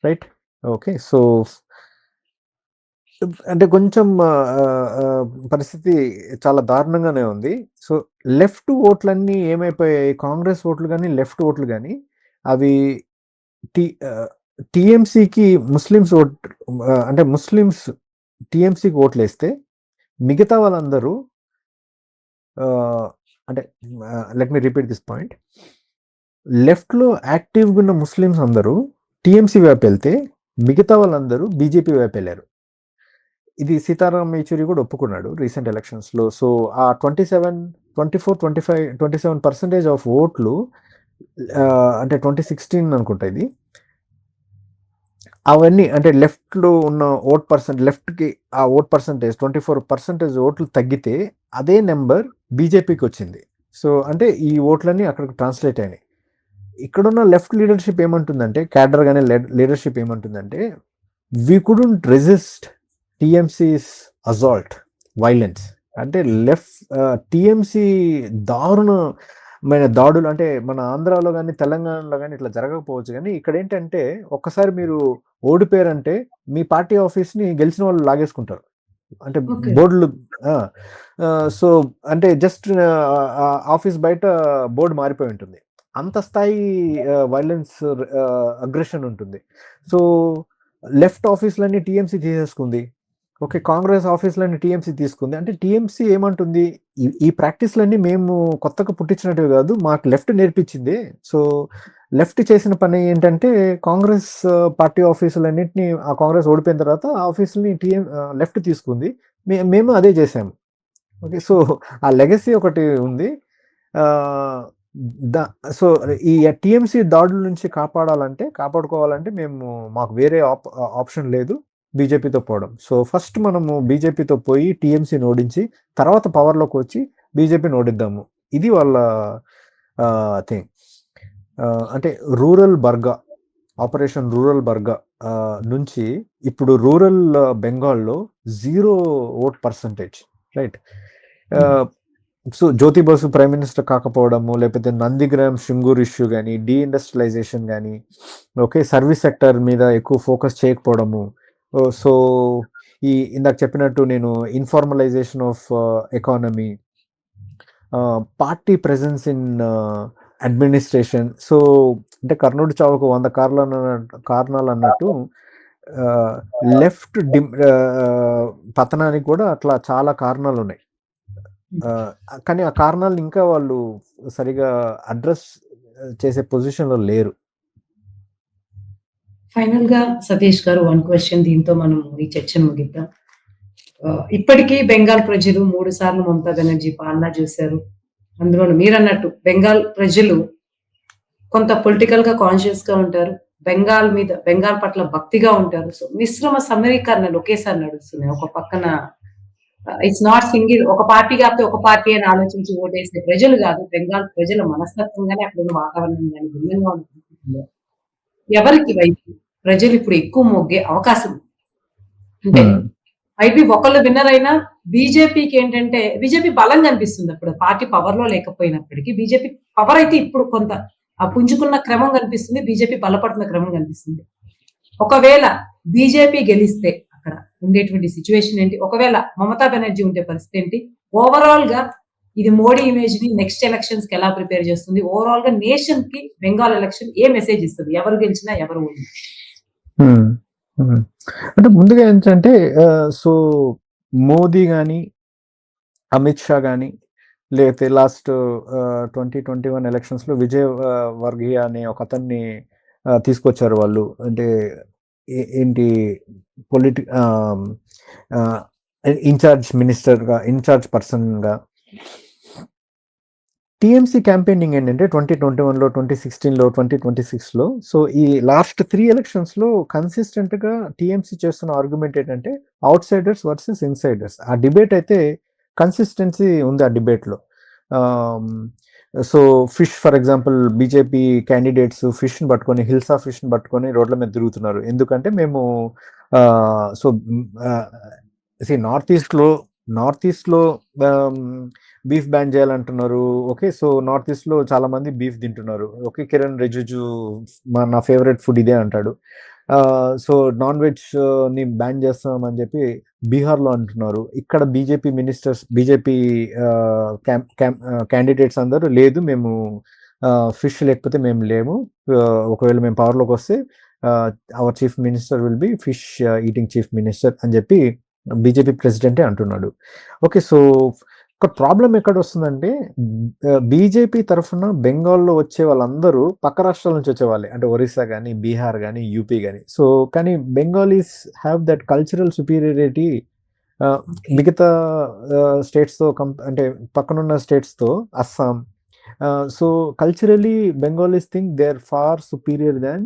రైట్. ఓకే, సో అంటే కొంచెం పరిస్థితి చాలా దారుణంగానే ఉంది. సో లెఫ్ట్ ఓట్లన్నీ ఏమైపోయాయి, కాంగ్రెస్ ఓట్లు కానీ లెఫ్ట్ ఓట్లు కానీ అవి టీఎంసీకి ముస్లిమ్స్ ఓట్, అంటే ముస్లిమ్స్ టీఎంసీకి ఓట్లు వేస్తే మిగతా వాళ్ళందరూ, అంటే let me repeat this point, లెఫ్ట్లో యాక్టివ్గా ఉన్న ముస్లిమ్స్ అందరూ టీఎంసీ వైపు వెళ్తే మిగతా వాళ్ళందరూ బీజేపీ వైపు వెళ్ళారు. ఇది సీతారాం యేచూరి కూడా ఒప్పుకున్నాడు రీసెంట్ ఎలక్షన్స్లో. సో ఆ 27% ఆఫ్ ఓట్లు, అంటే 2016 అనుకుంటా ఇది, అవన్నీ అంటే లెఫ్ట్లో ఉన్న లెఫ్ట్కి ఆ ఓట్ పర్సంటేజ్ 24% ఓట్లు తగ్గితే అదే నెంబర్ బీజేపీకి వచ్చింది. సో అంటే ఈ ఓట్లన్నీ అక్కడికి ట్రాన్స్లేట్ అయినాయి. ఇక్కడున్న లెఫ్ట్ లీడర్షిప్ ఏమంటుందంటే, క్యాడర్ కానీ లీడర్షిప్ ఏమంటుందంటే, we couldn't resist TMCs assault violence. అంటే టీఎంసీ దారుణమైన దాడులు, అంటే మన ఆంధ్రాలో కానీ తెలంగాణలో కానీ ఇట్లా జరగకపోవచ్చు, కానీ ఇక్కడ ఏంటంటే ఒక్కసారి మీరు ఓడిపోయారంటే మీ పార్టీ ఆఫీస్ని గెలిచిన వాళ్ళు లాగేసుకుంటారు, అంటే బోర్డులు. సో అంటే జస్ట్ ఆఫీస్ బయట బోర్డు మారిపోయి ఉంటుంది, అంత స్థాయి వైలెన్స్ అగ్రెషన్ ఉంటుంది. సో లెఫ్ట్ ఆఫీసులన్నీ టీఎంసీ తీసేసుకుంది. ఓకే, కాంగ్రెస్ ఆఫీసులన్నీ టీఎంసీ తీసుకుంది. అంటే టీఎంసీ ఏమంటుంది, ఈ ప్రాక్టీస్లన్నీ మేము కొత్తగా పుట్టించినట్టు కాదు, మాకు లెఫ్ట్ నేర్పించింది. సో లెఫ్ట్ చేసిన పని ఏంటంటే కాంగ్రెస్ పార్టీ ఆఫీసులన్నింటినీ, ఆ కాంగ్రెస్ ఓడిపోయిన తర్వాత ఆ ఆఫీసులని లెఫ్ట్ తీసుకుంది, మేము అదే చేసాము. ఓకే, సో ఆ లెగసీ ఒకటి ఉంది. సో ఈ టీఎంసీ దాడుల నుంచి కాపాడుకోవాలంటే మాకు వేరే ఆప్షన్ లేదు, బీజేపీతో పోవడం. సో ఫస్ట్ మనము బీజేపీతో పోయి టీఎంసీని ఓడించి తర్వాత పవర్లోకి వచ్చి బీజేపీని ఓడిద్దాము, ఇది వాళ్ళ థింగ్. అంటే ఆపరేషన్ రూరల్ బర్గా నుంచి ఇప్పుడు రూరల్ బెంగాల్లో 0 vote percentage, right. So Jyoti Basu prime minister కాకపోవడము, లేకపోతే నందిగ్రామ్ సింగూర్ ఇష్యూ కానీ, డీఇండస్ట్రియలైజేషన్ కానీ, ఓకే, సర్వీస్ సెక్టర్ మీద ఎక్కువ ఫోకస్ చేయకపోవడము, సో ఇందాక చెప్పినట్టు నేను informalization of economy, party presence in administration. So అంటే కర్ణుడి చావుకు 100 కారణాలు అన్నట్టు లెఫ్ట్ పతనానికి కూడా అట్లా చాలా కారణాలు ఉన్నాయి. కానీ ఆ కారణాలను ఇంకా వాళ్ళు సరిగా అడ్రస్ చేసే పొజిషన్లో లేరు. ఫైనల్ గా సతీష్ గారు 1 క్వశ్చన్, దీంతో మనం ఈ చర్చను ముగిద్దాం. ఇప్పటికీ బెంగాల్ ప్రజలు 3 సార్లు మమతా బెనర్జీ పాలన చూశారు. అందులో మీరన్నట్టు బెంగాల్ ప్రజలు కొంత పొలిటికల్ గా కాన్షియస్ గా ఉంటారు, బెంగాల్ పట్ల భక్తిగా ఉంటారు. సో మిశ్రమ సమీకరణలు ఒకేసారి నడుస్తున్నాయి. ఒక పక్కన ఇట్స్ నాట్ సింగిల్ ఒక పార్టీ కాకపోతే ఒక పార్టీ అని ఆలోచించి ఓటేసే ప్రజలు కాదు. బెంగాల్ ప్రజల మనస్తత్వం కానీ అక్కడ ఉన్న వాతావరణం కానీ భిన్నంగా ఉంటుంది. ఎవరికి వైపు ప్రజలు ఇప్పుడు ఎక్కువ మొగ్గే అవకాశం అంటే మైబీ ఒకళ్ళు విన్నర్ అయినా బీజేపీకి ఏంటంటే బీజేపీ బలం కనిపిస్తుంది. అప్పుడు పార్టీ పవర్ లో లేకపోయినప్పటికీ బీజేపీ పవర్ అయితే ఇప్పుడు కొంత పుంజుకున్న క్రమం కనిపిస్తుంది. బీజేపీ బలపడుతున్న క్రమం కనిపిస్తుంది. ఒకవేళ బీజేపీ గెలిస్తే అక్కడ ఉండేటువంటి సిచ్యువేషన్ ఏంటి, ఒకవేళ మమతా బెనర్జీ ఉండే పరిస్థితి ఏంటి, ఓవరాల్ గా ఇది మోడీ ఇమేజ్ ని నెక్స్ట్ ఎలక్షన్స్ కి ఎలా ప్రిపేర్ చేస్తుంది, ఓవరాల్ గా నేషన్ కి బెంగాల్ ఎలక్షన్ ఏ మెసేజ్ ఇస్తుంది, ఎవరు గెలిచినా ఎవరు ఓడినా? అంటే ముందుగా ఏంటంటే సో మోదీ కానీ అమిత్ షా కానీ లేకపోతే లాస్ట్ 2021 ఎలక్షన్స్లో విజయ్ వర్గీయ అనే ఒక అతన్ని తీసుకొచ్చారు వాళ్ళు. అంటే ఏంటి ఇన్ఛార్జ్ మినిస్టర్గా, ఇన్ఛార్జ్ పర్సన్గా. టీఎంసీ క్యాంపెయినింగ్ ఏంటంటే 2021లో, 2016లో, 2026లో. సో ఈ లాస్ట్ 3 ఎలక్షన్స్లో కన్సిస్టెంట్గా టీఎంసీ చేస్తున్న ఆర్గ్యుమెంట్ ఏంటంటే అవుట్ సైడర్స్ వర్సెస్ ఇన్సైడర్స్. ఆ డిబేట్ అయితే కన్సిస్టెన్సీ ఉంది ఆ డిబేట్లో. So fish for example BJP candidates ఫిష్ని పట్టుకొని, హిల్సా ఫిష్ని పట్టుకొని రోడ్ల మీద తిరుగుతున్నారు. ఎందుకంటే మేము సో నార్త్ ఈస్ట్లో బీఫ్ బ్యాన్ చేయాలంటున్నారు. ఓకే, సో నార్త్ ఈస్ట్లో చాలా మంది బీఫ్ తింటున్నారు. ఓకే, కిరణ్ రిజిజు నా ఫేవరెట్ ఫుడ్ ఇదే అంటాడు. సో నాన్ వెజ్ ని బ్యాన్ చేస్తామని చెప్పి బీహార్లో అంటున్నారు. ఇక్కడ బీజేపీ మినిస్టర్స్, బీజేపీ క్యాండిడేట్స్ అందరూ లేదు, మేము ఫిష్ లేకపోతే మేము లేము, ఒకవేళ మేము పవర్లోకి వస్తే our chief minister will be fish eating chief minister అని చెప్పి బీజేపీ ప్రెసిడెంటే అంటున్నాడు. ఓకే, సో ఒక ప్రాబ్లం ఎక్కడ వస్తుందంటే బీజేపీ తరఫున బెంగాల్లో వచ్చే వాళ్ళందరూ పక్క రాష్ట్రాల నుంచి వచ్చేవాళ్ళే, అంటే ఒరిస్సా కానీ, బీహార్ కానీ, యూపీ కానీ. సో కానీ Bengalis have that cultural superiority మిగతా స్టేట్స్తో అంటే పక్కనున్న స్టేట్స్తో, Assam. So culturally Bengalis think they are far superior than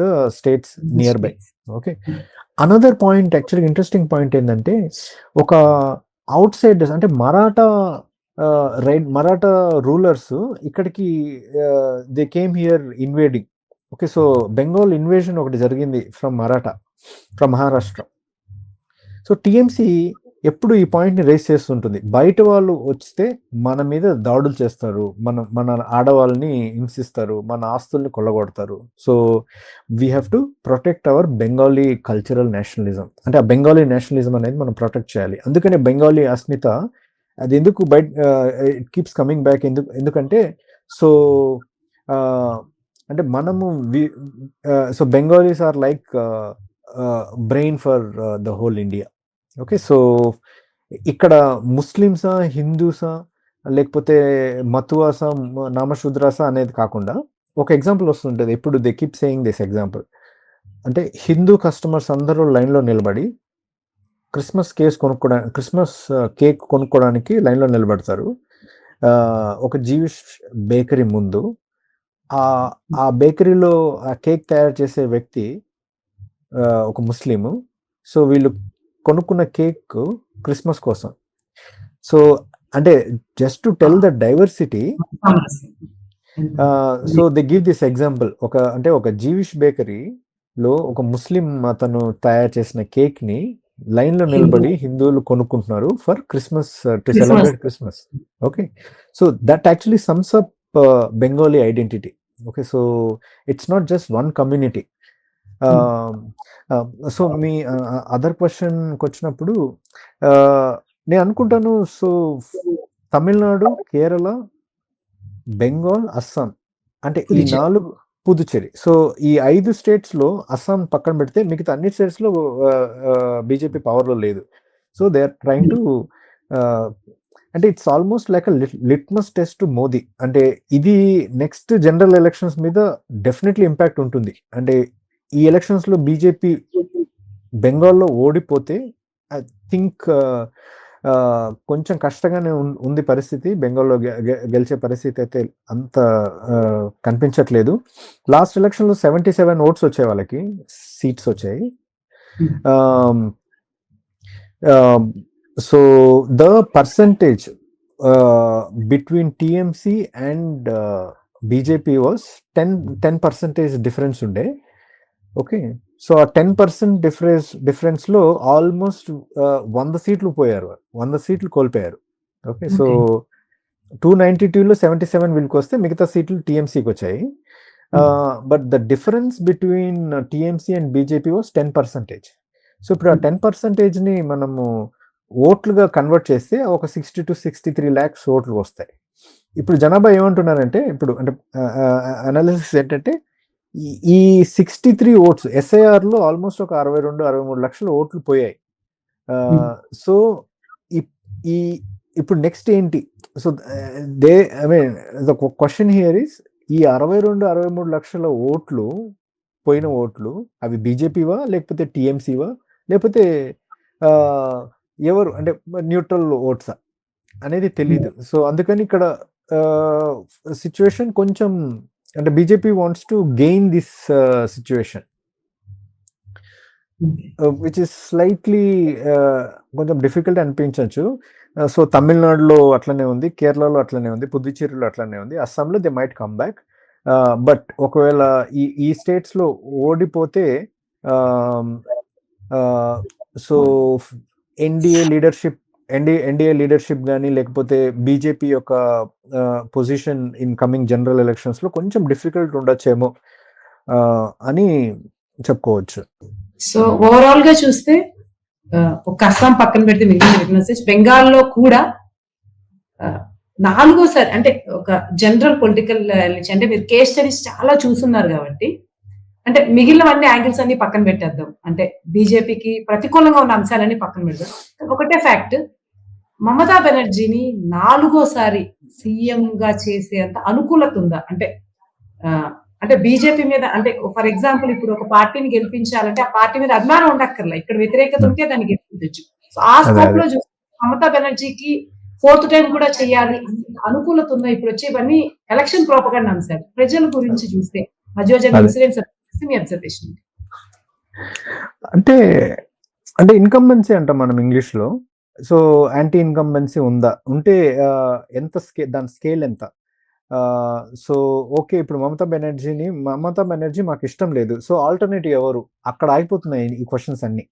the states nearby. Okay, another point, యాక్చువల్గా ఇంట్రెస్టింగ్ పాయింట్ ఏంటంటే ఒక అవుట్ సైడర్స్ అంటే మరాఠా రూలర్స్ ఇక్కడికి they came here invading. Okay, so Bengal invasion ఒకటి జరిగింది ఫ్రమ్ మహారాష్ట్ర. సో టీఎంసీ ఎప్పుడు ఈ పాయింట్ని రేస్ చేస్తుంటుంది, బయట వాళ్ళు వస్తే మన మీద దాడులు చేస్తారు, మన ఆడవాళ్ళని హింసిస్తారు, మన ఆస్తుల్ని కొల్లగొడతారు. So we have to protect our Bengali cultural nationalism. అంటే ఆ బెంగాలీ నేషనలిజం అనేది మనం ప్రొటెక్ట్ చేయాలి. అందుకనే బెంగాలీ అస్మిత అది ఎందుకు బయట ఇట్ కీప్స్ కమింగ్ బ్యాక్. ఎందుకంటే సో అంటే మనము so Bengalis are like brain for the whole India. Okay, so ఇక్కడ ముస్లిమ్సా, హిందూసా, లేకపోతే మతువాసా, నామశూద్రాసా అనేది కాకుండా ఒక ఎగ్జాంపుల్ వస్తుంటుంది ఎప్పుడు. They keep saying this example. అంటే హిందూ కస్టమర్స్ అందరూ లైన్లో నిలబడి క్రిస్మస్ కేక్ కొనుక్కోవడానికి లైన్లో నిలబడతారు. ఒక జీవిష్ బేకరీ ముందు ఆ బేకరీలో ఆ కేక్ తయారు చేసే వ్యక్తి ఒక ముస్లిము. సో వీళ్ళు కొనుక్కున్న కేక్ క్రిస్మస్ కోసం. సో అంటే just to tell the diversity. So they give this example. ఒక జీవిష్ బేకరీలో ఒక ముస్లిం అతను తయారు చేసిన కేక్ ని లైన్ లో నిలబడి హిందువులు కొనుక్కుంటున్నారు for Christmas, to celebrate Christmas. Okay, so that actually sums up Bengali identity. Okay, so it's not just one community. So మీ అదర్ క్వశ్చన్కి వచ్చినప్పుడు నేను అనుకుంటాను, సో తమిళనాడు, కేరళ, బెంగాల్, అస్సాం అంటే ఈ 4, పుదుచ్చేరి. సో ఈ 5 స్టేట్స్లో అస్సాం పక్కన పెడితే మిగతా అన్ని స్టేట్స్లో బీజేపీ పవర్లో లేదు. So they are trying to అంటే it's almost like a litmus test to Modi. అంటే ఇది నెక్స్ట్ జనరల్ ఎలక్షన్స్ మీద డెఫినెట్లీ ఇంపాక్ట్ ఉంటుంది. అంటే ఈ ఎలక్షన్స్లో బీజేపీ బెంగాల్లో ఓడిపోతే ఐ థింక్ కొంచెం కష్టంగానే ఉంది పరిస్థితి. బెంగాల్లో గెలిచే పరిస్థితి అయితే అంత కనిపించట్లేదు. లాస్ట్ ఎలక్షన్లో 77 ఓట్స్ వచ్చాయి, వాళ్ళకి సీట్స్ వచ్చాయి. So the percentage between TMC and BJP was 10% difference unde. Okay, so ఆ 10% డిఫరెన్స్ లో ఆల్మోస్ట్ 100 సీట్లు పోయారు, 100 సీట్లు కోల్పోయారు. Okay, so Okay. 292లో 77 వీళ్ళకి వస్తే మిగతా సీట్లు టీఎంసీకి వచ్చాయి. But the difference between TMC and BJP was 10%. So ఇప్పుడు ఆ 10%ని మనము ఓట్లుగా కన్వర్ట్ చేస్తే ఒక 60 to 63 lakhs ఓట్లు వస్తాయి. ఇప్పుడు జనాభా ఏమంటున్నారంటే, ఇప్పుడు అంటే అనాలిసిస్ ఏంటంటే, ఈ 63 ఓట్స్ ఎస్ఐఆర్ లో ఆల్మోస్ట్ ఒక 62-63 లక్షల ఓట్లు పోయాయి. సో ఈ ఇప్పుడు నెక్స్ట్ ఏంటి? So they I mean the question here is, ఈ 62-63 లక్షల ఓట్లు పోయిన ఓట్లు అవి బీజేపీవా లేకపోతే టీఎంసీవా లేకపోతే ఎవరు అంటే న్యూట్రల్ ఓట్సా అనేది తెలీదు. సో అందుకని ఇక్కడ సిచ్యువేషన్ కొంచెం అంటే BJP wants to gain this situation, which is slightly కొంచెం డిఫికల్ట్ అనిపించవచ్చు. సో తమిళనాడులో అట్లనే ఉంది, కేరళలో అట్లనే ఉంది, పుదుచ్చేరిలో అట్లనే ఉంది, అస్సాంలో they might come back. But ఒకవేళ ఈ స్టేట్స్ లో ఓడిపోతే సో ఎన్డీఏ లీడర్షిప్ కానీ లేకపోతే బీజేపీ యొక్క position in coming general elections లో కొంచెం డిఫికల్ట్ ఉండొచ్చేమో అని చెప్పుకోవచ్చు. సో ఓవరాల్ గా చూస్తే ఒక అస్సాం పక్కన పెడితే మిగిలిన బెంగాల్లో కూడా 4సారి అంటే ఒక జనరల్ పొలిటికల్ అంటే మీరు కేస్ స్టడీస్ చాలా చూస్తున్నారు కాబట్టి, అంటే మిగిలినవన్నీ యాంగిల్స్ అన్ని పక్కన పెట్టేద్దాం, అంటే బీజేపీకి ప్రతికూలంగా ఉన్న అంశాలన్నీ పక్కన పెడదాం. ఒకటే ఫ్యాక్ట్, మమతా బెనర్జీని 4సారి సీఎం గా చేసేంత అనుకూలత ఉందా? అంటే బీజేపీ మీద, అంటే ఫర్ ఎగ్జాంపుల్ ఇప్పుడు ఒక పార్టీని గెలిపించాలంటే ఆ పార్టీ మీద అభిమానం ఉండక్కర్లా, ఇక్కడ వ్యతిరేకత ఉంటే దాన్ని గెలిపించవచ్చు. సో ఆ స్కోప్ లో చూస్తే మమతా బెనర్జీకి 4th టైం కూడా చేయాలి అనుకూలత ఉందా? ఇప్పుడు వచ్చేవన్నీ ఎలక్షన్ ప్రోపగండా అంశాలు. ప్రజల గురించి చూస్తే మధ్య ఇన్సిడెంట్స్ మీ అబ్జర్వేషన్ అంటే ఇన్కంబెన్సీ అంటాం మనం ఇంగ్లీష్ లో. సో యాంటీ ఇన్కంబెన్సీ ఉందా, ఉంటే ఎంత దాని స్కేల్ ఎంత? సో ఓకే, ఇప్పుడు మమతా బెనర్జీ మాకు ఇష్టం లేదు, సో ఆల్టర్నేటివ్ ఎవరు? అక్కడ ఆగిపోతున్నాయి ఈ క్వశ్చన్స్ అన్ని.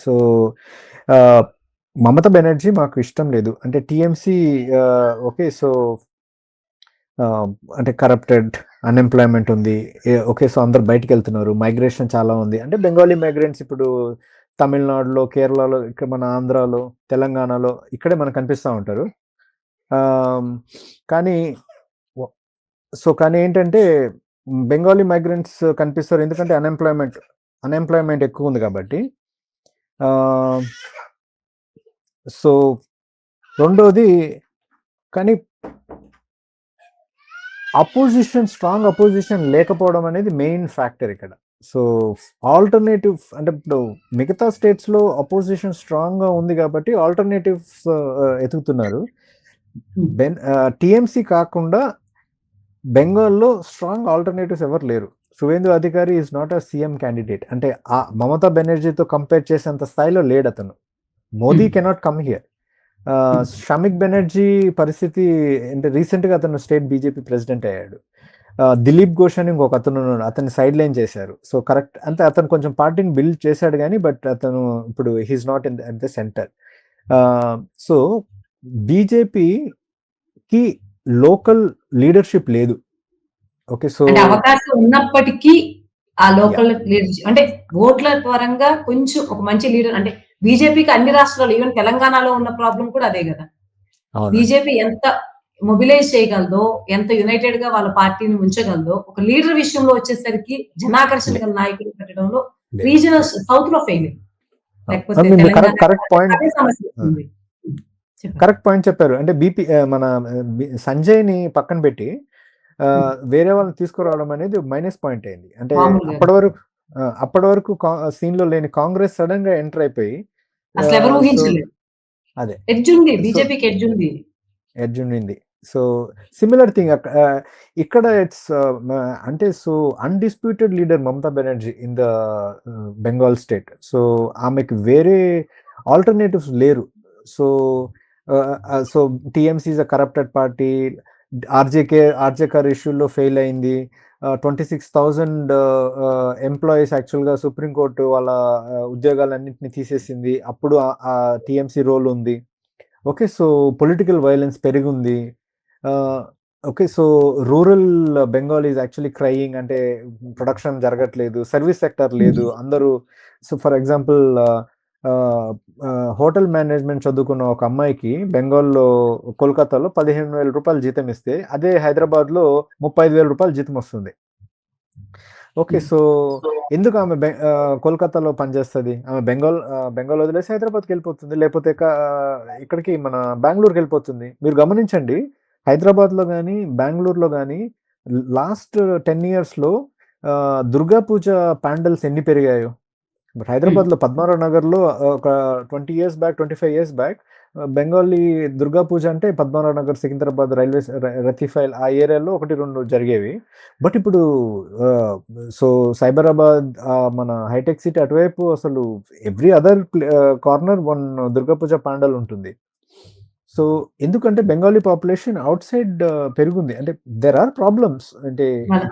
సో మమతా బెనర్జీ మాకు ఇష్టం లేదు అంటే టీఎంసీ ఓకే, సో అంటే కరప్టెడ్, అన్ఎంప్లాయ్మెంట్ ఉంది, ఓకే, సో అందరు బయటకు వెళ్తున్నారు, మైగ్రేషన్ చాలా ఉంది, అంటే బెంగాలీ మైగ్రెంట్స్ ఇప్పుడు తమిళనాడులో, కేరళలో, ఇక్కడ మన ఆంధ్రాలో, తెలంగాణలో ఇక్కడే మనకు కనిపిస్తూ ఉంటారు. కానీ ఏంటంటే బెంగాలీ మైగ్రెంట్స్ కనిపిస్తారు ఎందుకంటే అన్ఎంప్లాయ్మెంట్ ఎక్కువ ఉంది కాబట్టి. సో రెండోది, కానీ స్ట్రాంగ్ అపోజిషన్ లేకపోవడం అనేది మెయిన్ ఫ్యాక్టర్ ఇక్కడ. సో ఆల్టర్నేటివ్ అంటే ఇప్పుడు మిగతా స్టేట్స్ లో అపోజిషన్ స్ట్రాంగ్ గా ఉంది కాబట్టి ఆల్టర్నేటివ్స్ ఎతుకుతున్నారు. టీఎంసీ కాకుండా బెంగాల్లో స్ట్రాంగ్ ఆల్టర్నేటివ్స్ ఎవరు లేరు. Suvendu Adhikari is not a CM candidate, అంటే ఆ మమతా బెనర్జీతో కంపేర్ చేసేంత స్థాయిలో లేడు అతను. Modi cannot come here. Samik Banerjee పరిస్థితి అంటే రీసెంట్ గా అతను స్టేట్ బీజేపీ ప్రెసిడెంట్ అయ్యాడు. దిలీప్ ఘోష్ అని ఇంకొక అతను అతన్ని సైడ్ లైన్ చేశారు. సో కరెక్ట్ అంటే అతను కొంచెం పార్టీని బిల్డ్ చేశాడు కానీ, బట్ అతను ఇప్పుడు he's not in the centre. So బీజేపీకి లోకల్ లీడర్షిప్ లేదు. ఓకే, సో అవకాశం ఉన్నప్పటికీ ఆ లోకల్ లీడర్షిప్ అంటే ఓట్ల పరంగా కొంచెం ఒక మంచి లీడర్, అంటే బీజేపీకి అన్ని రాష్ట్రాలు ఈవెన్ తెలంగాణలో ఉన్న ప్రాబ్లం కూడా అదే కదా. బీజేపీ ఎంత మొబిలైజ్ చేయగలదో, ఎంత యునైటెడ్ గా వాళ్ళ పార్టీని ఉంచగలదో, ఒక లీడర్ విషయంలో వచ్చేసరికి జనాకర్షణ గల నాయకులు పెట్టడంలో రీజనల్ సౌత్ లో ఫెయిల్. కరెక్ట్ పాయింట్ చెప్పారు. అంటే మన సంజయ్ ని పక్కన పెట్టి వేరే వాళ్ళని తీసుకురావడం అనేది మైనస్ పాయింట్ అయింది. అంటే అప్పటి వరకు సీన్ లో లేని కాంగ్రెస్ సడన్ గా ఎంటర్ అయిపోయి అదే ఎడ్జ్ ఉండింది. సో సిమిలర్ థింగ్ ఇక్కడ ఇట్స్ అంటే so undisputed leader Mamata Banerjee in the Bengal state. So ఆమెకి వేరే ఆల్టర్నేటివ్స్ లేరు. So TMC is a corrupted party. RG Kar ఇష్యూలో ఫెయిల్ అయింది. 26,000 ఎంప్లాయీస్ యాక్చువల్గా సుప్రీంకోర్టు వాళ్ళ ఉద్యోగాలన్నింటినీ తీసేసింది. అప్పుడు టీఎంసీ రోల్ ఉంది. ఓకే, సో పొలిటికల్ వైలెన్స్ పెరిగింది. Okay, so rural Bengal is actually crying, అంటే ప్రొడక్షన్ జరగట్లేదు, సర్వీస్ సెక్టర్ లేదు. అందరూ so for example hotel management చదువుకున్న ఒక అమ్మాయికి బెంగాల్లో కోల్కతాలో 15,000 రూపాయలు జీతం ఇస్తే అదే హైదరాబాద్లో 35,000 రూపాయలు జీతం వస్తుంది. ఓకే, సో ఎందుకు ఆమె కోల్కతాలో పనిచేస్తుంది? ఆమె బెంగాల్ వదిలేసి హైదరాబాద్కి వెళ్ళిపోతుంది, లేకపోతే ఇక్కడికి మన బెంగళూరుకి వెళ్ళిపోతుంది. మీరు గమనించండి, హైదరాబాద్లో కానీ బెంగళూరులో కానీ లాస్ట్ 10 yearsలో దుర్గా పూజ ప్యాండల్స్ ఎన్ని పెరిగాయో. బట్ హైదరాబాద్లో పద్మారావు నగర్లో ఒక 20 years back, 25 years back Bengali Durga Puja అంటే పద్మారావు నగర్, సికింద్రాబాద్ రైల్వే రతీఫైల్ ఆ ఏరియాలో 1-2 జరిగేవి. బట్ ఇప్పుడు సో సైబరాబాద్, మన హైటెక్ సిటీ అటువైపు అసలు ఎవ్రీ అదర్ కార్నర్ 1 దుర్గా పూజ పాండల్ ఉంటుంది. సో ఎందుకంటే బెంగాలీ పాపులేషన్ అవుట్ సైడ్ పెరుగుంది. అంటే దేర్ ఆర్ ప్రాబ్లమ్స్, అంటే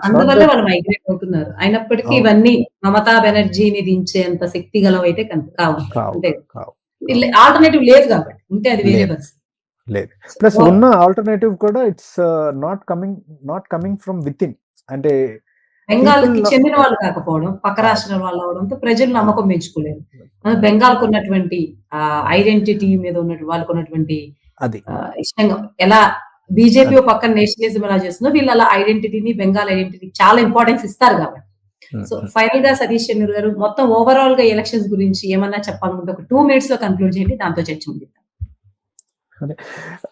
అందువల్ల వాళ్ళు మైగ్రేట్ అవుతున్నారు. అయినప్పటికీ ఇవన్నీ మమతా బెనర్జీని దించేంత శక్తి గలవైతే కావు. అంటే ఆల్టర్నేటివ్ లేదు కాబట్టి, ఉంటే అది వేరే బస్ లేదు. ప్లస్ ఉన్న ఆల్టర్నేటివ్ కూడా it's not coming from with in. అంటే బెంగాల్కి చెందిన వాళ్ళు కాకపోవడం, పక్క రాష్ట్రాల వాళ్ళు అవడంతో ప్రజలు నమ్మకం పెంచుకోలేరు. బెంగాల్కు ఉన్నటువంటి ఐడెంటిటీ మీద వాళ్ళకు ఉన్నటువంటి అది ఇష్టంగా, ఎలా బీజేపీ పక్కన నేషనలిజం ఎలా చేస్తుందో వీళ్ళు అలా ఐడెంటిటీని, బెంగాల్ ఐడెంటిటీ చాలా ఇంపార్టెన్స్ ఇస్తారు కాబట్టి. సో ఫైనల్ గా సతీష్ చంద్ర గారు మొత్తం ఓవరాల్ గా ఎలక్షన్స్ గురించి ఏమన్నా చెప్పాలనుకుంటే ఒక 2 minutes లో కన్క్లూడ్ చేయండి, దాంతో చర్చ ముగిద్దాం.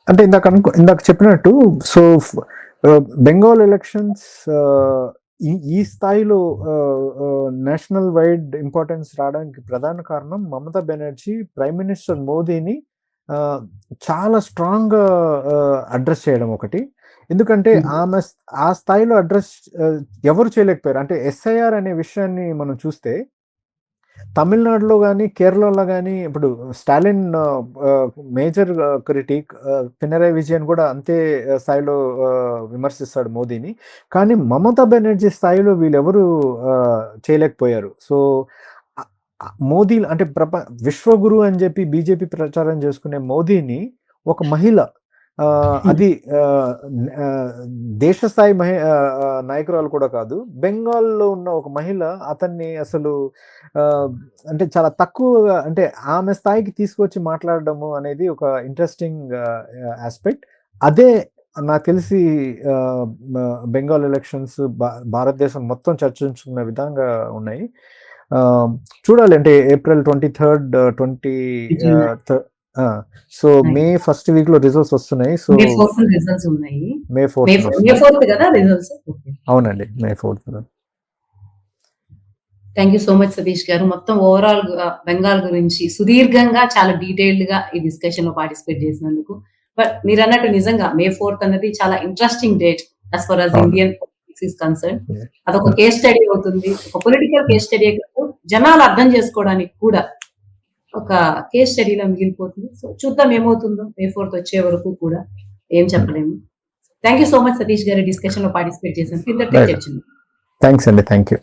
అంటే ఇందాక చెప్పినట్టు, సో బెంగాల్ ఎలక్షన్స్ ఈ స్థాయిలో నేషనల్ వైడ్ ఇంపార్టెన్స్ రావడానికి ప్రధాన కారణం మమతా బెనర్జీ ప్రైమ్ మినిస్టర్ మోదీని చాలా స్ట్రాంగ్ గా అడ్రస్ చేయడం ఒకటి. ఎందుకంటే ఆమె ఆ స్థాయిలో అడ్రస్ ఎవరు చేయలేకపోయారు. అంటే ఎస్ఐఆర్ అనే విషయాన్ని మనం చూస్తే తమిళనాడులో కానీ కేరళలో కానీ ఇప్పుడు స్టాలిన్ మేజర్ క్రిటిక్, పినరయ్ విజయన్ కూడా అంతే స్థాయిలో విమర్శిస్తాడు మోదీని. కానీ మమతా బెనర్జీ స్థాయిలో వీళ్ళెవరు చేయలేకపోయారు. సో మోదీ అంటే విశ్వగురు అని చెప్పి బీజేపీ ప్రచారం చేసుకునే మోదీని ఒక మహిళ, అది దేశ స్థాయి నాయకురాలు కూడా కాదు, బెంగాల్లో ఉన్న ఒక మహిళ అతన్ని అసలు అంటే చాలా తక్కువగా, అంటే ఆమె స్థాయికి తీసుకొచ్చి మాట్లాడడము అనేది ఒక ఇంట్రెస్టింగ్ ఆస్పెక్ట్. అదే నాకు తెలిసి బెంగాల్ ఎలక్షన్స్ భారతదేశం మొత్తం చర్చించుకున్న విధంగా ఉన్నాయి. చూడాలి, అంటే April 23rd, సో మే 1st week లో రిజల్ట్స్ వస్తున్నాయి. సో మే 4th కదా రిజల్ట్స్. అవునండి, మే 4th. Thank you so much Satish గారు. మొత్తం ఓవరాల్ బెంగాల్ గురించి సుదీర్ఘంగా చాలా డీటెయిల్డ్ గా ఈ డిస్కషన్ లో పార్టిసిపేట్ చేసినందుకు. బట్ మీరు అన్నట్టు నిజంగా మే 4th అనేది చాలా interesting date as far as Indian is concerned. అదొక కేస్ స్టడీ అవుతుంది, ఒక పొలిటికల్ కేస్ స్టడీ కాదు, జనాలు అర్థం చేసుకోవడానికి కూడా ఒక కేస్ స్టడీలో మిగిలిపోతుంది. సో చూద్దాం ఏమవుతుందో మే 4th వచ్చే వరకు కూడా ఏం చెప్పలేము. Thank you so much Satish గారు డిస్కషన్ లో పార్టిసిపేట్ చేసినందుకు. థ్యాంక్స్ అండి, థ్యాంక్ యూ.